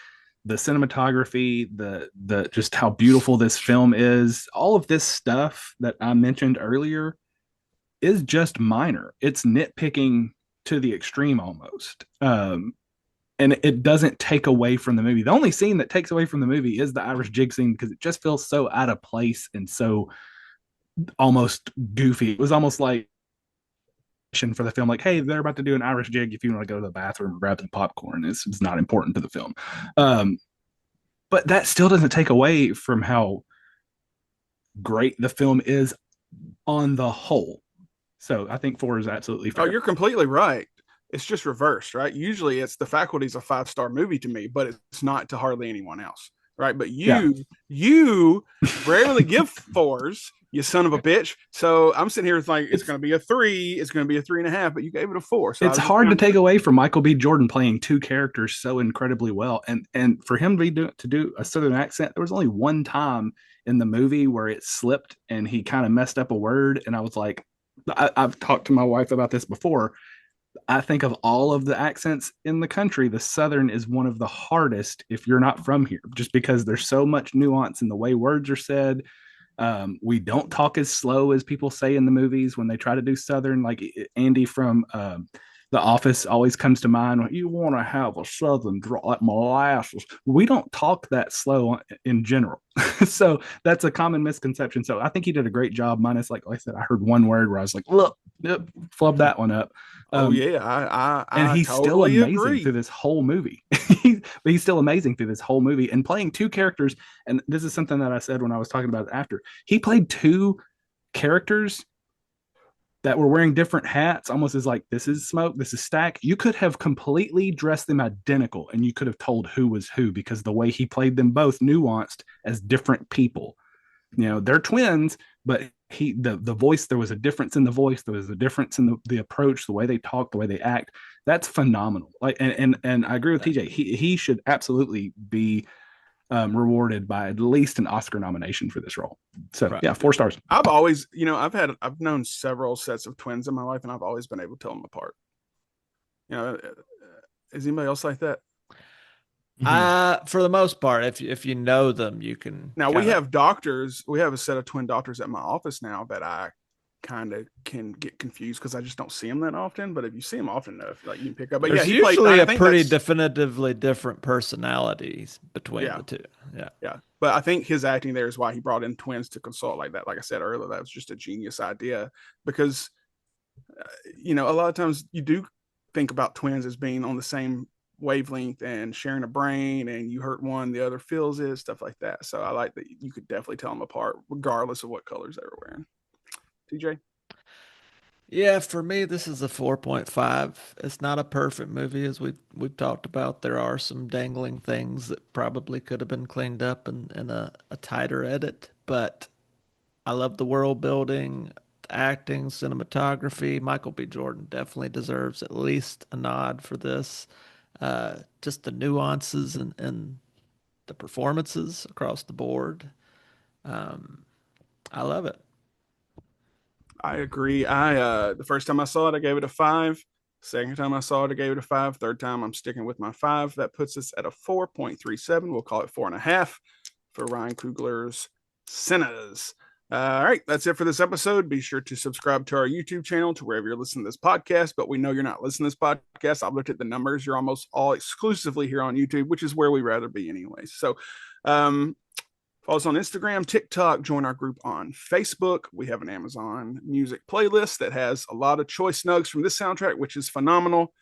Speaker 5: the cinematography, the just how beautiful this film is, all of this stuff that I mentioned earlier is just minor. It's nitpicking to the extreme almost. And it doesn't take away from the movie. The only scene that takes away from the movie is the Irish jig scene, because it just feels so out of place and so almost goofy. It was almost like for the film, like, hey, they're about to do an Irish jig. If you want to go to the bathroom and grab some popcorn, it's not important to the film. But that still doesn't take away from how great the film is on the whole. So I think 4 is absolutely fair.
Speaker 2: Oh, you're completely right. It's just reversed, right? Usually it's The Faculty's a 5-star movie to me, but it's not to hardly anyone else, right? But you rarely give 4s, you son of a bitch. So I'm sitting here like it's going to be a 3, it's going to be a 3.5, but you gave it a 4. So
Speaker 5: it's hard to take away from Michael B. Jordan playing 2 characters so incredibly well, and for him to do a Southern accent. There was only one time in the movie where it slipped and he kind of messed up a word, and I was like, I've talked to my wife about this before. I think of all of the accents in the country, the Southern is one of the hardest if you're not from here, just because there's so much nuance in the way words are said. We don't talk as slow as people say in the movies when they try to do Southern. Like Andy from The Office always comes to mind. You want to have a Southern draw like molasses. We don't talk that slow in general. So that's a common misconception. So I think he did a great job. Minus, like I said, I heard one word where I was like, look, yep, flub that one up.
Speaker 2: Oh yeah, I
Speaker 5: And he's still
Speaker 2: totally
Speaker 5: amazing
Speaker 2: agree.
Speaker 5: through this whole movie. But he's still amazing through this whole movie and playing two characters. And this is something that I said when I was talking about it after. He played two characters that were wearing different hats, almost as like, this is Smoke, this is Stack. You could have completely dressed them identical and you could have told who was who because the way he played them both nuanced as different people. You know, they're twins, but the voice, there was a difference in the voice, there was a difference in the approach, the way they talk, the way they act. That's phenomenal. Like, and I agree with TJ. He should absolutely be rewarded by at least an Oscar nomination for this role. So
Speaker 4: Right.
Speaker 5: yeah, 4 stars.
Speaker 2: I've always, I've known several sets of twins in my life, and I've always been able to tell them apart. Is anybody else like that?
Speaker 4: For the most part, if you know them, you can.
Speaker 2: Now we have doctors. We have a set of twin doctors at my office now that I kind of can get confused because I just don't see them that often. But if you see them often enough, like you can pick up. But
Speaker 4: There's
Speaker 2: yeah, he
Speaker 4: usually
Speaker 2: played,
Speaker 4: a pretty definitively different personalities between the two.
Speaker 2: Yeah. But I think his acting there is why he brought in twins to consult like that. Like I said earlier, that was just a genius idea because, a lot of times you do think about twins as being on the same wavelength and sharing a brain, and you hurt one, the other feels it, stuff like that. So I like that you could definitely tell them apart regardless of what colors they were wearing. TJ?
Speaker 4: Yeah, for me, this is a 4.5. It's not a perfect movie, as we've talked about. There are some dangling things that probably could have been cleaned up in a tighter edit, but I love the world building, the acting, cinematography. Michael B. Jordan definitely deserves at least a nod for this. Just the nuances and the performances across the board. I love it.
Speaker 2: I agree. The first time I saw it, I gave it a 5. Second time I saw it, I gave it a 5. Third time, I'm sticking with my 5. That puts us at a 4.37. We'll call it 4.5 for Ryan Coogler's Sinners. All right, that's it for this episode. Be sure to subscribe to our YouTube channel, to wherever you're listening to this podcast. But we know you're not listening to this podcast. I've looked at the numbers. You're almost all exclusively here on YouTube, which is where we'd rather be anyways. So follow us on Instagram, TikTok, join our group on Facebook. We have an Amazon Music playlist that has a lot of choice nugs from this soundtrack, which is phenomenal.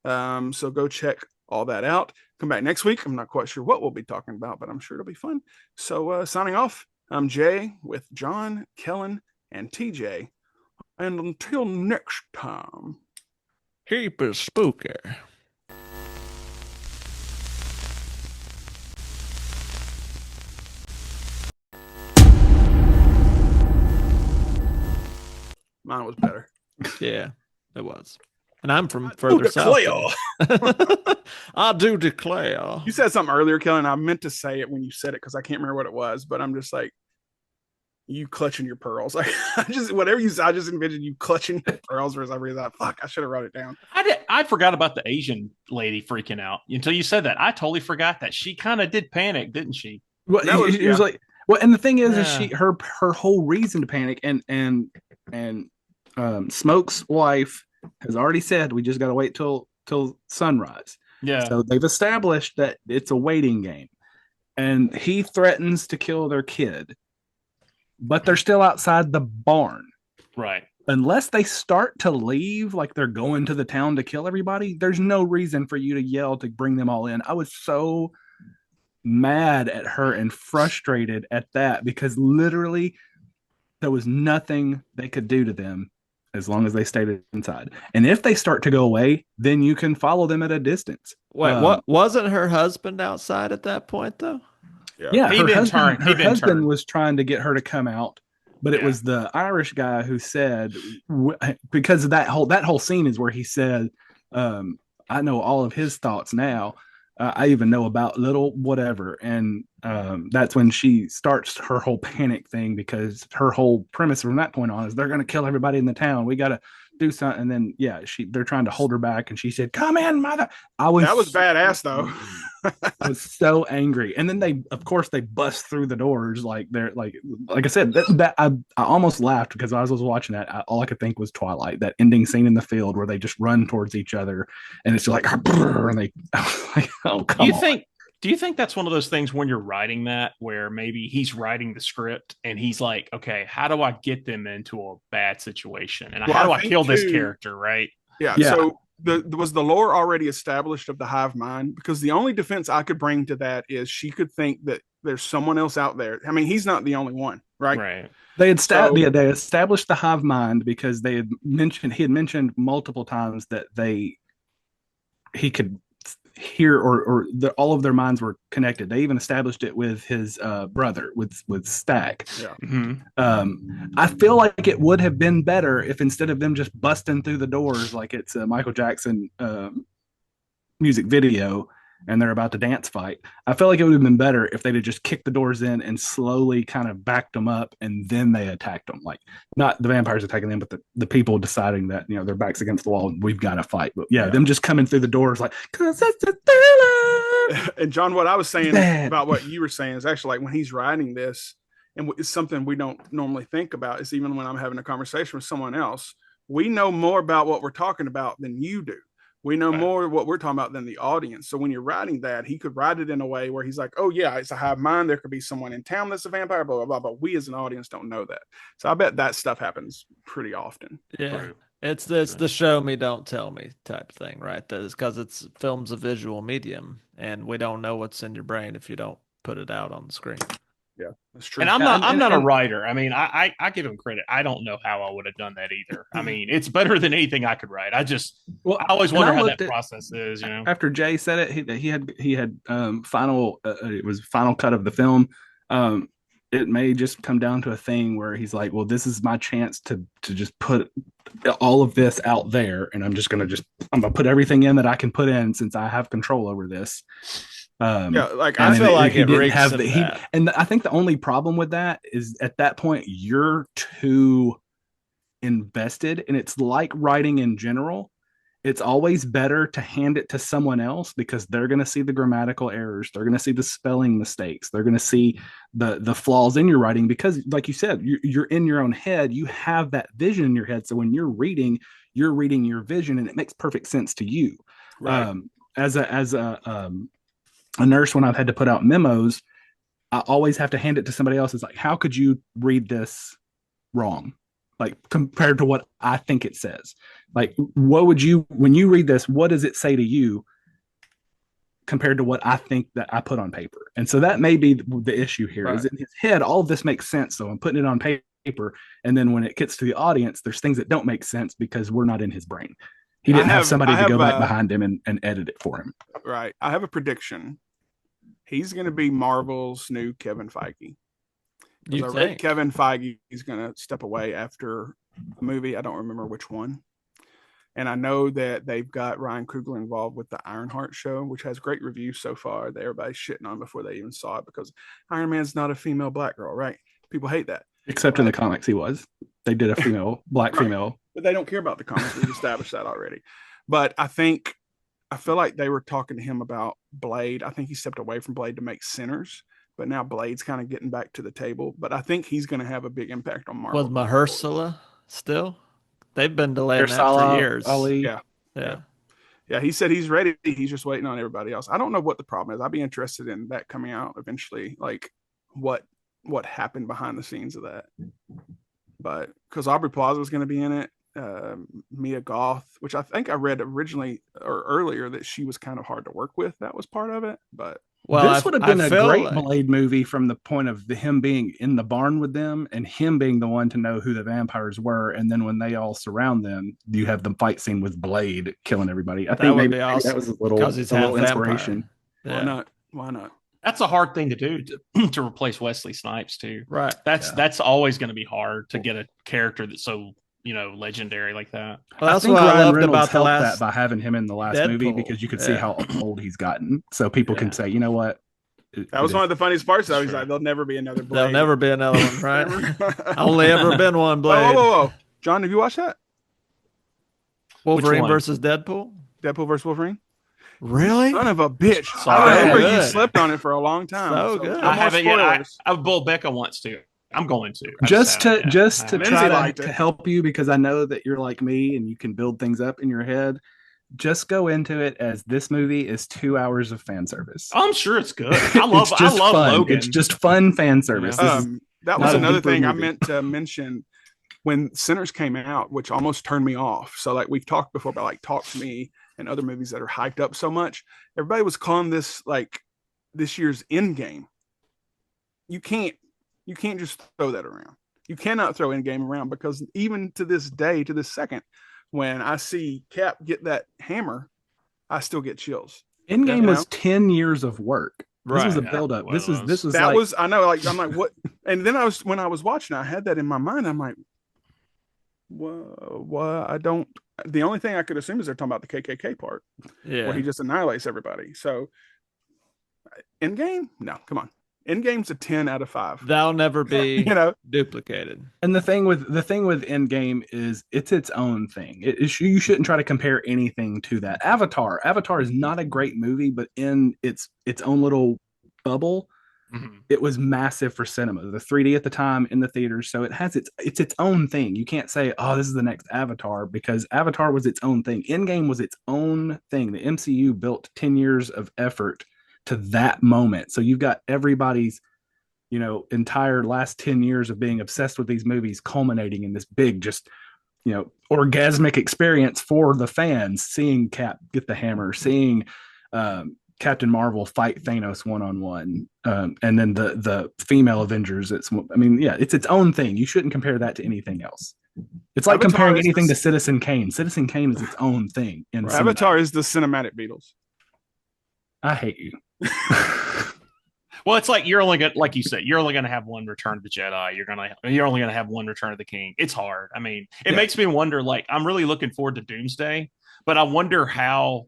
Speaker 2: So go check all that out. Come back next week. I'm not quite sure what we'll be talking about, but I'm sure it'll be fun. So signing off, I'm Jay with John, Kellen, and TJ. And until next time,
Speaker 4: Keep it spooky.
Speaker 2: mine was better.
Speaker 4: Yeah, it was. And I'm from further south. I do declare.
Speaker 2: You said something earlier, Kellen. I meant to say it when you said it because I can't remember what it was, but I'm just like, you clutching your pearls. Like whatever you said, I just envisioned you clutching your pearls as I realized, fuck, I should have wrote it down.
Speaker 3: I forgot about the Asian lady freaking out until you said that. I totally forgot that she kind of did panic, didn't she?
Speaker 5: Well,
Speaker 2: That was-
Speaker 5: it was like, well, and the thing is
Speaker 4: Yeah.
Speaker 5: her whole reason to panic, and Smoke's wife has already said we just got to wait till sunrise.
Speaker 3: Yeah.
Speaker 5: So they've established that it's a waiting game, and he threatens to kill their kid, but they're still outside the barn.
Speaker 3: Right.
Speaker 5: Unless they start to leave, like they're going to the town to kill everybody, there's no reason for you to yell to bring them all in. I was so mad at her and frustrated at that because literally there was nothing they could do to them as long as they stayed inside. And if they start to go away, then you can follow them at a distance.
Speaker 4: Wait, what wasn't her husband outside at that point though?
Speaker 5: Yeah,
Speaker 3: He'd
Speaker 5: her
Speaker 3: been
Speaker 5: husband,
Speaker 3: turned. He'd been
Speaker 5: husband
Speaker 3: turned.
Speaker 5: was trying to get her to come out, but it
Speaker 3: Yeah.
Speaker 5: was the Irish guy who said, because of that whole scene is where he said, I know all of his thoughts now. I even know about little whatever. And that's when she starts her whole panic thing, because her whole premise from that point on is they're going to kill everybody in the town. We got to do something, and then they're trying to hold her back, and she said, "Come in, mother." I was
Speaker 2: That was badass, though.
Speaker 5: I was so angry, and then of course, they bust through the doors like they're like I said that I almost laughed because as I was watching that, all I could think was Twilight, that ending scene in the field where they just run towards each other, and it's like, and they, like, oh, come on.
Speaker 3: Do you think that's one of those things when you're writing that where maybe he's writing the script and he's like, okay, how do I get them into a bad situation? And how do I kill this character, right?
Speaker 2: Yeah. So was the lore already established of the hive mind? Because the only defense I could bring to that is she could think that there's someone else out there. I mean, he's not the only one, right?
Speaker 3: Right.
Speaker 5: They had they established the hive mind because he had mentioned multiple times that he could hear all of their minds were connected. They even established it with his brother, with Stack.
Speaker 2: Yeah.
Speaker 3: Mm-hmm.
Speaker 5: I feel like it would have been better if instead of them just busting through the doors like it's a Michael Jackson music video and they're about to dance fight, I feel like it would have been better if they'd have just kicked the doors in and slowly kind of backed them up, and then they attacked them. Like, not the vampires attacking them, but the people deciding that, their backs against the wall and we've got to fight. But them just coming through the doors like, "'Cause it's a thriller."
Speaker 2: And John, what I was saying about what you were saying is actually like when he's writing this, and it's something we don't normally think about, is even when I'm having a conversation with someone else, we know more about what we're talking about than you do. We know more what we're talking about than the audience. So when you're writing that, he could write it in a way where he's like, oh yeah, it's a hive mind. There could be someone in town that's a vampire, blah, blah, blah. But we as an audience don't know that. So I bet that stuff happens pretty often.
Speaker 4: Yeah. Right. It's the show me, don't tell me type thing, right? That is because film's a visual medium, and we don't know what's in your brain if you don't put it out on the screen.
Speaker 2: Yeah, that's true.
Speaker 3: And I'm not a writer. I mean, I give him credit. I don't know how I would have done that either. I mean, it's better than anything I could write. I always wonder how that process is.
Speaker 5: After Jay said it, he had final. It was final cut of the film. It may just come down to a thing where he's like, well, this is my chance to just put all of this out there, and I'm gonna put everything in that I can put in since I have control over this.
Speaker 4: I feel like it didn't have
Speaker 5: and I think the only problem with that is at that point you're too invested, and it's like writing in general. It's always better to hand it to someone else because they're going to see the grammatical errors, they're going to see the spelling mistakes, they're going to see the flaws in your writing because, like you said, you're in your own head, you have that vision in your head. So when you're reading your vision, and it makes perfect sense to you.
Speaker 2: Right.
Speaker 5: As a nurse, when I've had to put out memos, I always have to hand it to somebody else. It's like, how could you read this wrong? Like, compared to what I think it says. Like, when you read this, what does it say to you compared to what I think that I put on paper? And so that may be the issue here. Right. Is in his head, all of this makes sense. So I'm putting it on paper. And then when it gets to the audience, there's things that don't make sense because we're not in his brain. He didn't have somebody to go back behind him and edit it for him.
Speaker 2: Right. I have a prediction. He's going to be Marvel's new Kevin Feige. I read Kevin Feige is going to step away after a movie. I don't remember which one. And I know that they've got Ryan Coogler involved with the Ironheart show, which has great reviews so far that everybody's shitting on before they even saw it because Iron Man's not a female black girl, right? People hate that.
Speaker 5: Except in the comics, he was. They did a female, black female.
Speaker 2: But they don't care about the comics. We've established that already. But I feel like they were talking to him about Blade. I think he stepped away from Blade to make Sinners. But now Blade's kind of getting back to the table. But I think he's going to have a big impact on Marvel.
Speaker 4: Was Mahershala still? They've been delaying that for years.
Speaker 2: Yeah. He said he's ready. He's just waiting on everybody else. I don't know what the problem is. I'd be interested in that coming out eventually. Like what happened behind the scenes of that. But because Aubrey Plaza was going to be in it, Mia Goth, which I think I read originally or earlier that she was kind of hard to work with. That was part of it. But
Speaker 5: this would have been a great Blade movie from the point of him being in the barn with them and him being the one to know who the vampires were. And then when they all surround them, you have the fight scene with Blade killing everybody. I think maybe awesome. That was a little inspiration.
Speaker 2: Yeah. Why not?
Speaker 3: That's a hard thing to do to replace Wesley Snipes too.
Speaker 4: Right.
Speaker 3: That's always going to be hard to get a character that's so legendary like that.
Speaker 4: Well, that's what I loved about
Speaker 5: the last that by having him in the last movie because you could see how old he's gotten, so people can say, you know what,
Speaker 2: that was one of the funniest parts. Though he's like, there'll never be another Blade.
Speaker 4: There'll never be another one, right? Only ever been one Blade.
Speaker 2: Whoa. John, have you watched that?
Speaker 4: Wolverine
Speaker 3: one?
Speaker 4: versus Deadpool.
Speaker 2: Deadpool versus Wolverine.
Speaker 4: Really?
Speaker 2: Son of a bitch!
Speaker 3: Sorry.
Speaker 2: I remember you
Speaker 4: Good.
Speaker 2: slept on it for a long time.
Speaker 4: So good.
Speaker 2: No
Speaker 3: I
Speaker 2: more
Speaker 3: haven't yet.
Speaker 2: spoilers.
Speaker 3: I Bull Becca wants to. I'm going to. I
Speaker 5: just
Speaker 3: haven't
Speaker 5: to
Speaker 3: yet.
Speaker 5: just
Speaker 3: I
Speaker 5: to
Speaker 3: haven't.
Speaker 2: Lindsay
Speaker 5: try
Speaker 2: liked
Speaker 5: to
Speaker 2: it.
Speaker 5: help you, because I know that you're like me and you can build things up in your head. Just go into it as this movie is 2 hours of fan service.
Speaker 3: I'm sure it's good. I love
Speaker 5: fun.
Speaker 3: Logan.
Speaker 5: It's just fun fan service.
Speaker 3: Yeah.
Speaker 5: This is
Speaker 2: That was
Speaker 5: not a
Speaker 2: another
Speaker 5: deeper
Speaker 2: thing I
Speaker 5: movie.
Speaker 2: meant to mention when Sinners came out, which almost turned me off. So like we've talked before about like Talk to Me and other movies that are hyped up so much. Everybody was calling this like this year's Endgame. You can't just throw that around. You cannot throw Endgame around, because even to this day, to this second, when I see Cap get that hammer, I still get chills.
Speaker 5: Endgame
Speaker 2: You
Speaker 5: was
Speaker 2: know?
Speaker 5: 10 years of work. This was a
Speaker 4: Right.
Speaker 5: build up.
Speaker 3: Well,
Speaker 5: This was
Speaker 2: That
Speaker 5: like,
Speaker 2: was, I know, like I'm like, what? And then when I was watching, I had that in my mind. I'm like, well, I don't. The only thing I could assume is they're talking about the KKK part,
Speaker 4: Yeah.
Speaker 2: where he just annihilates everybody. So, Endgame, no, come on, Endgame's a 10 out of 5.
Speaker 4: That'll never be
Speaker 2: You know,
Speaker 4: duplicated.
Speaker 5: and the thing with Endgame is it's its own thing. You shouldn't try to compare anything to that. Avatar is not a great movie, but in its own little bubble, it was massive for cinema. The 3D at the time in the theaters, so it has its own thing. You can't say, oh, this is the next Avatar, because Avatar was its own thing. Endgame was its own thing. The MCU built 10 years of effort to that moment. So you've got everybody's, entire last 10 years of being obsessed with these movies culminating in this big, just, orgasmic experience for the fans, seeing Cap get the hammer, seeing Captain Marvel fight Thanos one-on-one, and then the female Avengers. It's its own thing. You shouldn't compare that to anything else. It's like
Speaker 2: Avatar
Speaker 5: comparing
Speaker 2: is
Speaker 5: anything to Citizen Kane. Citizen Kane is its own thing. In cinema.
Speaker 2: Avatar is the cinematic Beatles.
Speaker 5: I hate you.
Speaker 3: Well, it's like you're only gonna, like you said, you're only gonna have one Return of the Jedi. You're only gonna have one Return of the King. It's hard. I mean, it makes me wonder. Like, I'm really looking forward to Doomsday, but I wonder how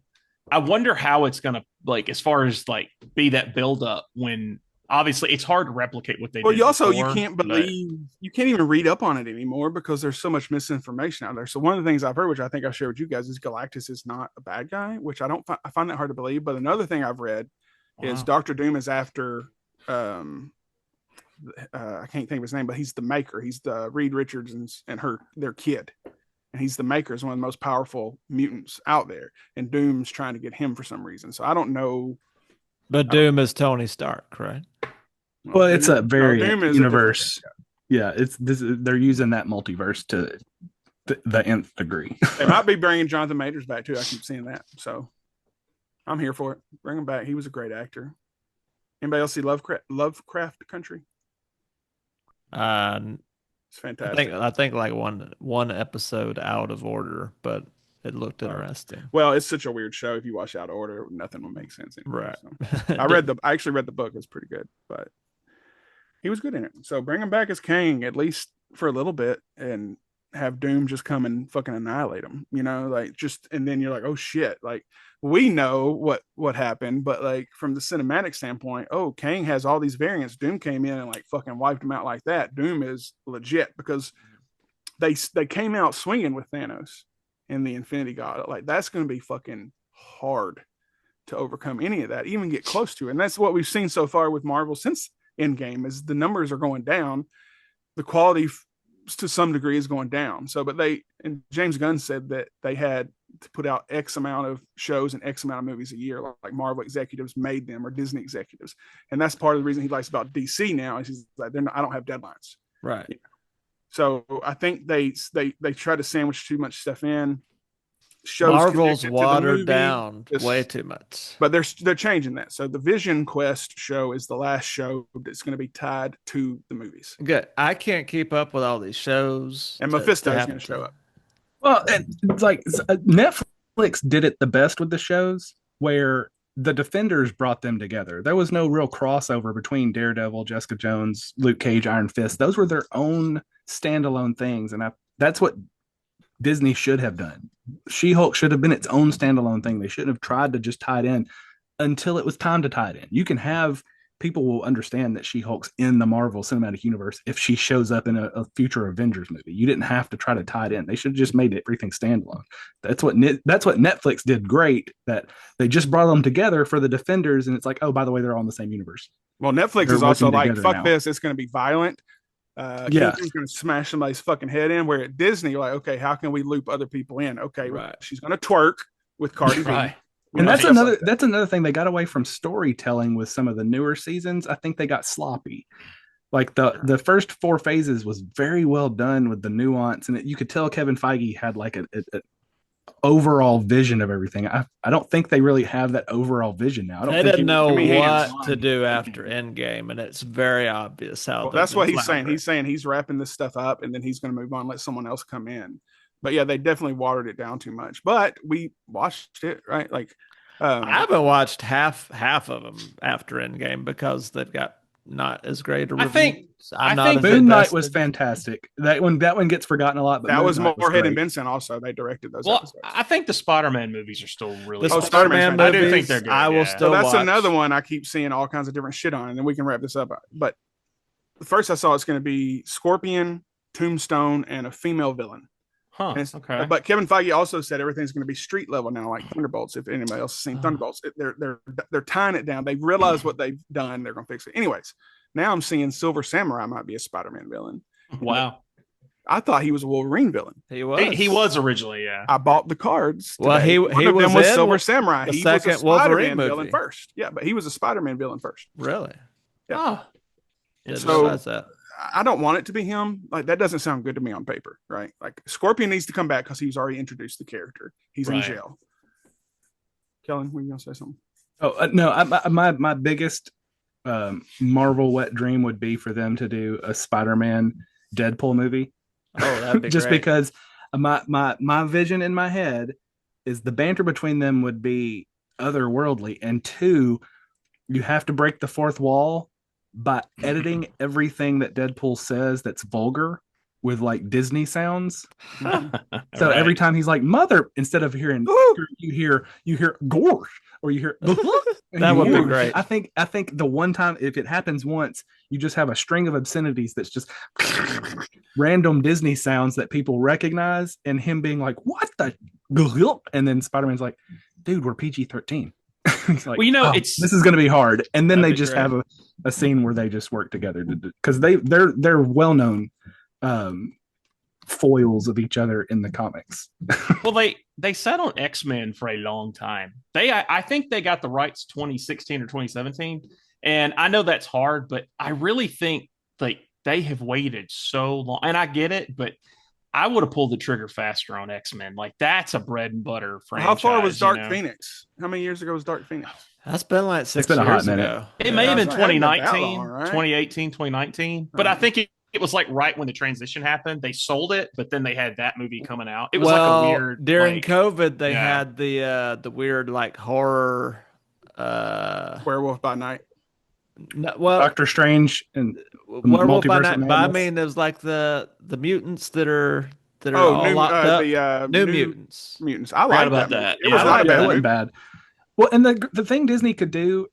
Speaker 3: it's gonna, like, as far as like be that build up, when obviously it's hard to replicate what they did.
Speaker 2: You can't believe, you can't even read up on it anymore because there's so much misinformation out there. So one of the things I've heard, which I think I shared with you guys, is Galactus is not a bad guy, which I find that hard to believe. But another thing I've read is Dr. Doom is after I can't think of his name, but he's the maker. He's the Reed Richards and their kid. And he's the maker, is one of the most powerful mutants out there. And Doom's trying to get him for some reason. So I don't know.
Speaker 4: But Doom is Tony Stark, right?
Speaker 5: Well, it's a variant universe.
Speaker 2: Yeah,
Speaker 5: they're using that multiverse to the nth degree.
Speaker 2: They might be bringing Jonathan Majors back too. I keep seeing that. So I'm here for it. Bring him back. He was a great actor. Anybody else see Lovecraft Country? It's fantastic.
Speaker 4: I think like one episode out of order, but it looked interesting.
Speaker 2: Well, it's such a weird show. If you watch out of order, nothing will make sense anymore.
Speaker 4: Right.
Speaker 2: So. I actually read the book. It's pretty good, but he was good in it. So bring him back as Kang, at least for a little bit, and have Doom just come and fucking annihilate him, and then you're like, oh shit, like we know what happened, but like from the cinematic standpoint, oh, Kang has all these variants. Doom came in and like fucking wiped him out like that. Doom is legit because they came out swinging with Thanos in the Infinity Gauntlet. Like that's going to be fucking hard to overcome any of that, even get close to it. And that's what we've seen so far with Marvel since Endgame, is the numbers are going down, the quality to some degree is going down. So, but James Gunn said that they had to put out X amount of shows and X amount of movies a year, like Marvel executives made them, or Disney executives. And that's part of the reason he likes about DC now, is he's like, I don't have deadlines.
Speaker 4: Right.
Speaker 2: So I think they try to sandwich too much stuff in. Shows
Speaker 4: Marvel's watered down way too much,
Speaker 2: but they're changing that. So the Vision Quest show is the last show that's going to be tied to the movies.
Speaker 4: Good. I can't keep up with all these shows,
Speaker 2: and Mephisto is going to show up.
Speaker 5: Well, it's like Netflix did it the best with the shows, where the Defenders brought them together. There was no real crossover between Daredevil, Jessica Jones, Luke Cage, Iron Fist. Those were their own standalone things, and that's what Disney should have done. She-Hulk should have been its own standalone thing. They shouldn't have tried to just tie it in until it was time to tie it in. You can have people will understand that She-Hulk's in the Marvel Cinematic Universe if she shows up in a future Avengers movie. You didn't have to try to tie it in. They should have just made everything standalone. That's what Netflix did great. That they just brought them together for the Defenders, and it's like, oh, by the way, they're all in the same universe.
Speaker 2: Well, Netflix
Speaker 5: They're
Speaker 2: is also
Speaker 5: working
Speaker 2: like,
Speaker 5: together
Speaker 2: fuck
Speaker 5: now.
Speaker 2: this. It's going to be violent.
Speaker 5: Yeah.
Speaker 2: Kingpin's going to smash somebody's fucking head in. Where at Disney, you're like, okay, how can we loop other people in? Okay,
Speaker 4: Right.
Speaker 2: she's going to twerk with Cardi B.
Speaker 3: Right.
Speaker 5: And that's
Speaker 2: Stuff
Speaker 5: another
Speaker 2: like that.
Speaker 5: that's another thing. They got away from storytelling with some of the newer seasons. I think they got sloppy. Like the first 4 phases was very well done with the nuance, and you could tell Kevin Feige had like a overall vision of everything. I don't think they really have that overall vision now. I don't
Speaker 4: They
Speaker 5: think
Speaker 4: didn't know
Speaker 2: give me hands.
Speaker 4: what to do after Endgame, and it's very obvious how.
Speaker 2: Well,
Speaker 4: they've
Speaker 2: that's
Speaker 4: been
Speaker 2: what he's saying.
Speaker 4: floundering.
Speaker 2: He's saying he's wrapping this stuff up, and then he's going to move on, let someone else come in. But yeah, they definitely watered it down too much. But we watched it, right? Like,
Speaker 4: I haven't watched half of them after Endgame because they've got not as great a review.
Speaker 3: I think
Speaker 4: as
Speaker 5: Moon Knight
Speaker 4: invested.
Speaker 5: was fantastic. That one gets forgotten a lot, but
Speaker 2: that
Speaker 5: Moon
Speaker 2: was
Speaker 5: Knight
Speaker 2: Moorhead
Speaker 5: great.
Speaker 2: and Benson. Also, they directed those
Speaker 3: Well,
Speaker 2: episodes.
Speaker 3: I think the Spider-Man movies are still really.
Speaker 4: The
Speaker 2: Oh,
Speaker 3: good.
Speaker 2: Spider-Man
Speaker 4: Spider-Man
Speaker 3: I do
Speaker 4: movies,
Speaker 3: think they're good.
Speaker 4: I will
Speaker 3: yeah.
Speaker 4: still
Speaker 2: So that's
Speaker 4: watch.
Speaker 2: another one I keep seeing all kinds of different shit on, and then we can wrap this up. But first, I saw it's going to be Scorpion, Tombstone, and a female villain.
Speaker 3: Huh.
Speaker 2: And it's-
Speaker 3: Okay.
Speaker 2: But Kevin Feige also said everything's going to be street level now, like Thunderbolts. If anybody else has seen Thunderbolts, they're tying it down. They realize what they've done. They're going to fix it. Anyways, now I'm seeing Silver Samurai might be a Spider-Man villain.
Speaker 3: Wow.
Speaker 2: I thought he was a Wolverine villain.
Speaker 4: He was.
Speaker 3: He was originally, yeah.
Speaker 2: I bought the cards.
Speaker 4: Well,
Speaker 2: today.
Speaker 4: he
Speaker 2: One of
Speaker 4: was
Speaker 2: them was
Speaker 4: in
Speaker 2: Silver Samurai.
Speaker 4: the
Speaker 2: He was
Speaker 4: second
Speaker 2: a Spider-Man
Speaker 4: Wolverine
Speaker 2: villain
Speaker 4: movie.
Speaker 2: first. Yeah, but he was a Spider-Man villain first.
Speaker 4: Really.
Speaker 2: Yeah.
Speaker 3: Oh.
Speaker 4: Didn't
Speaker 2: So-
Speaker 4: realize that.
Speaker 2: I don't want it to be him. Like that doesn't sound good to me on paper, right? Like Scorpion needs to come back because he was already introduced the character. He's in
Speaker 3: Right.
Speaker 2: jail. Kellen, were you gonna say something?
Speaker 5: Oh no, my biggest Marvel wet dream would be for them to do a Spider-Man Deadpool movie.
Speaker 4: Oh, that'd be
Speaker 5: Just
Speaker 4: great.
Speaker 5: because my vision in my head is the banter between them would be otherworldly, and 2, you have to break the fourth wall by editing everything that Deadpool says that's vulgar with like Disney sounds. So
Speaker 3: Right.
Speaker 5: every time he's like mother, instead of hearing
Speaker 2: Ooh.
Speaker 5: you hear gore, or you hear
Speaker 4: That would be
Speaker 5: gore.
Speaker 4: great.
Speaker 5: I think the one time, if it happens once, you just have a string of obscenities that's just random Disney sounds that people recognize, and him being like, "What the?" And then Spider-Man's like, "Dude, we're PG-13." He's like,
Speaker 3: Well, you know,
Speaker 5: "Oh,
Speaker 3: it's-
Speaker 5: this is going to be hard." And then
Speaker 4: That'd
Speaker 5: they
Speaker 4: be
Speaker 5: just
Speaker 4: great.
Speaker 5: have a scene where they just work together because they're well known foils of each other in the comics.
Speaker 3: Well, they sat on X-Men for a long time. I think they got the rights 2016 or 2017, and I know that's hard, but I really think they have waited so long. And I get it, but I would have pulled the trigger faster on X-Men. Like that's a bread and butter franchise.
Speaker 2: How far was Dark
Speaker 3: you know?
Speaker 2: Phoenix? How many years ago was Dark Phoenix?
Speaker 4: That's been like 6
Speaker 5: been a hot
Speaker 4: years
Speaker 5: minute.
Speaker 4: ago.
Speaker 3: It
Speaker 4: Yeah.
Speaker 3: may have been
Speaker 2: It hasn't been that
Speaker 3: 2019,
Speaker 2: long, right?
Speaker 3: 2018, 2019. But I think it was like right when the transition happened. They sold it, but then they had that movie coming out. It was
Speaker 4: well,
Speaker 3: like a weird
Speaker 4: during
Speaker 3: like,
Speaker 4: COVID, they
Speaker 3: yeah.
Speaker 4: had the weird like horror.
Speaker 2: Werewolf by Night.
Speaker 4: No, well,
Speaker 5: Doctor Strange and
Speaker 4: Werewolf by
Speaker 5: Multiverse
Speaker 4: Night.
Speaker 5: of
Speaker 4: But I
Speaker 5: Madness.
Speaker 4: mean, there's like the mutants that are
Speaker 2: Oh,
Speaker 4: all
Speaker 2: new,
Speaker 4: locked up.
Speaker 2: new
Speaker 4: Mutants.
Speaker 2: mutants. I like
Speaker 3: about
Speaker 2: that.
Speaker 3: that.
Speaker 2: It was
Speaker 3: Yeah,
Speaker 2: not a
Speaker 5: Yeah,
Speaker 2: bad
Speaker 5: it
Speaker 2: movie.
Speaker 5: wasn't bad. Well, and the thing Disney could do,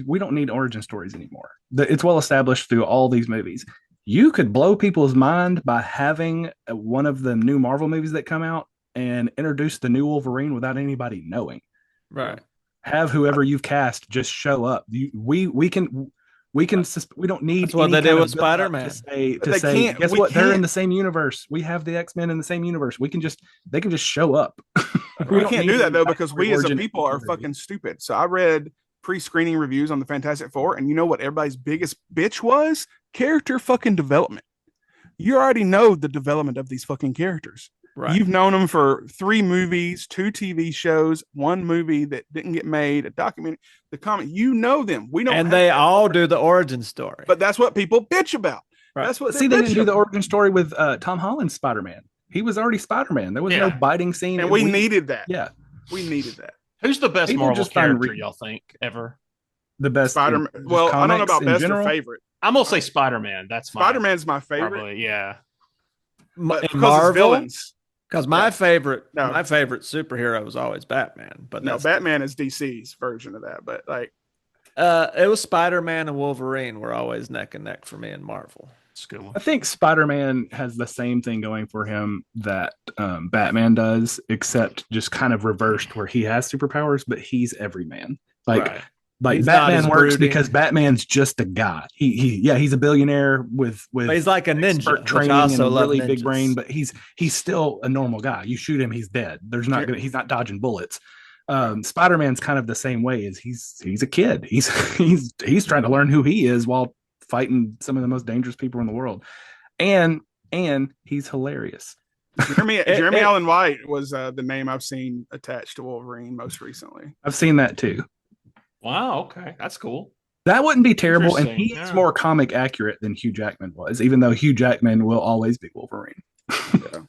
Speaker 5: we don't need origin stories anymore. It's well established through all these movies. You could blow people's mind by having one of the new Marvel movies that come out and introduce the new Wolverine without anybody knowing.
Speaker 4: Right.
Speaker 5: Have whoever you've cast just show up. We don't need.
Speaker 4: That's what
Speaker 5: any
Speaker 4: they did
Speaker 5: kind of
Speaker 4: with
Speaker 5: build-up
Speaker 4: Spider-Man.
Speaker 2: But they
Speaker 5: say,
Speaker 2: can't-
Speaker 5: guess
Speaker 2: we
Speaker 5: what? They're in
Speaker 2: can't-
Speaker 5: the same universe. We have the X-Men in the same universe. They can just show up.
Speaker 2: We
Speaker 5: don't
Speaker 2: can't
Speaker 5: need
Speaker 2: do that
Speaker 5: any
Speaker 2: though because
Speaker 5: backstory
Speaker 2: we as a
Speaker 5: origin
Speaker 2: people are
Speaker 5: movie.
Speaker 2: fucking stupid. So I read pre-screening reviews on the Fantastic Four, and you know what everybody's biggest bitch was? Character fucking development. You already know the development of these fucking characters.
Speaker 4: Right.
Speaker 2: You've known them for 3 movies, 2 TV shows, 1 movie that didn't get made, a documentary, the comic. You know them. We don't.
Speaker 4: And
Speaker 2: have
Speaker 4: they
Speaker 2: that.
Speaker 4: all do the origin story.
Speaker 2: But that's what people bitch about.
Speaker 4: Right.
Speaker 2: That's what
Speaker 5: See, they didn't do the
Speaker 2: about.
Speaker 5: origin story with Tom Holland's Spider-Man. He was already Spider-Man. There was no
Speaker 3: Yeah.
Speaker 5: biting scene,
Speaker 2: And we needed that.
Speaker 5: yeah,
Speaker 2: We needed that.
Speaker 3: Who's the best
Speaker 5: People
Speaker 3: Marvel
Speaker 5: just find
Speaker 3: character y'all think ever?
Speaker 5: the best
Speaker 2: Spider-Man.
Speaker 5: just
Speaker 2: Well, I don't know
Speaker 5: comics
Speaker 2: about
Speaker 5: in
Speaker 2: best
Speaker 5: general.
Speaker 2: or favorite.
Speaker 3: I'm gonna say Spider-Man. That's mine.
Speaker 2: Spider-Man's my favorite.
Speaker 3: Probably, yeah.
Speaker 2: But
Speaker 4: in
Speaker 2: because it's
Speaker 4: Marvel,
Speaker 2: villains.
Speaker 4: because my
Speaker 2: Yeah.
Speaker 4: favorite
Speaker 2: No.
Speaker 4: my favorite superhero was always Batman. But
Speaker 2: No,
Speaker 4: that's
Speaker 2: Batman is DC's version of that. But like,
Speaker 4: It was Spider-Man and Wolverine were always neck and neck for me in Marvel.
Speaker 3: It's a good one.
Speaker 5: I think Spider-Man has the same thing going for him that Batman does, except just kind of reversed, where he has superpowers, but he's everyman.
Speaker 4: Right.
Speaker 5: Like
Speaker 4: He's not as
Speaker 5: Batman works
Speaker 4: brooding.
Speaker 5: because Batman's just a guy. He's a billionaire with
Speaker 4: But he's like a ninja,
Speaker 5: expert
Speaker 4: which
Speaker 5: training
Speaker 4: I also
Speaker 5: and
Speaker 4: love
Speaker 5: really big
Speaker 4: ninjas.
Speaker 5: brain, but he's still a normal guy. You shoot him, he's dead. He's not dodging bullets. Spider-Man's kind of the same way. Is he's a kid. He's trying to learn who he is while fighting some of the most dangerous people in the world, and he's hilarious.
Speaker 2: Jeremy Allen White was the name I've seen attached to Wolverine most recently.
Speaker 5: I've seen that too.
Speaker 3: Wow. Okay, that's cool.
Speaker 5: That wouldn't be terrible, and
Speaker 3: Interesting,
Speaker 5: he's
Speaker 3: yeah.
Speaker 5: more comic accurate than Hugh Jackman was, even though Hugh Jackman will always be Wolverine.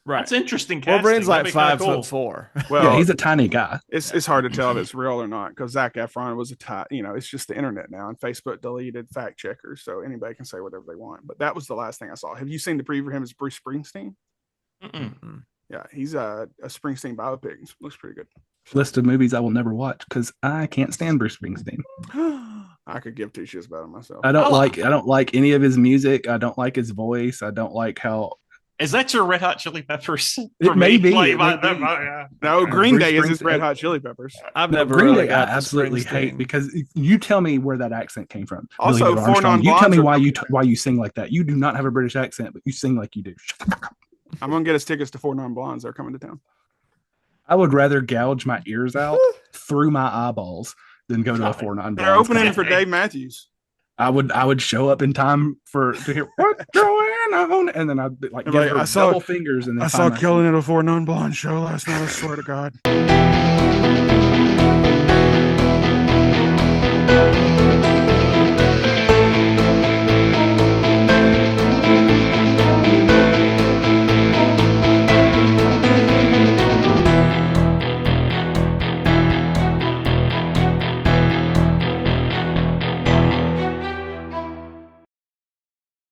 Speaker 4: Right.
Speaker 3: That's interesting. Casting.
Speaker 4: Wolverine's like
Speaker 3: That'd be kinda
Speaker 4: 5'4".
Speaker 2: Well,
Speaker 5: Yeah, he's a tiny guy.
Speaker 2: it's hard to tell if it's real or not because Zac Efron was it's just the internet now, and Facebook deleted fact checkers, so anybody can say whatever they want. But that was the last thing I saw. Have you seen the preview for him as Bruce Springsteen?
Speaker 3: Mm-mm.
Speaker 2: Yeah, he's a Springsteen biopic. Looks pretty good.
Speaker 5: List of movies I will never watch because I can't stand Bruce Springsteen.
Speaker 2: I could give two shits about him myself.
Speaker 5: I don't like any of his music. I don't like his voice. I don't like how.
Speaker 3: Is that your Red Hot Chili Peppers?
Speaker 5: It may be.
Speaker 3: Like,
Speaker 5: It may be.
Speaker 2: No, Green
Speaker 5: Bruce
Speaker 2: Day is his
Speaker 5: Springsteen-
Speaker 2: Red Hot Chili Peppers.
Speaker 4: I've
Speaker 5: No,
Speaker 4: never
Speaker 5: Green
Speaker 4: really
Speaker 5: Day I
Speaker 4: got the
Speaker 5: absolutely
Speaker 4: Springsteen.
Speaker 5: hate because you tell me where that accent came from.
Speaker 2: Also,
Speaker 5: Billy Joe
Speaker 2: Four
Speaker 5: Armstrong. You
Speaker 2: Non-Blondes
Speaker 5: tell me
Speaker 2: are-
Speaker 5: why you sing like that. You do not have a British accent, but you sing like you do. Shut the fuck up.
Speaker 2: I'm gonna get us tickets to Four Non-Blondes. They're coming to town.
Speaker 5: I would rather gouge my ears out through my eyeballs than go to a Four Non.
Speaker 2: They're opening for Dave Matthews.
Speaker 5: I would show up in time to hear what's going on, and then I'd be like,
Speaker 2: They're
Speaker 5: give
Speaker 2: like,
Speaker 5: her
Speaker 2: I saw-
Speaker 5: double fingers, and then
Speaker 2: I saw
Speaker 5: find my
Speaker 2: Killing at a Four Non-Blonde show last night. I swear to God.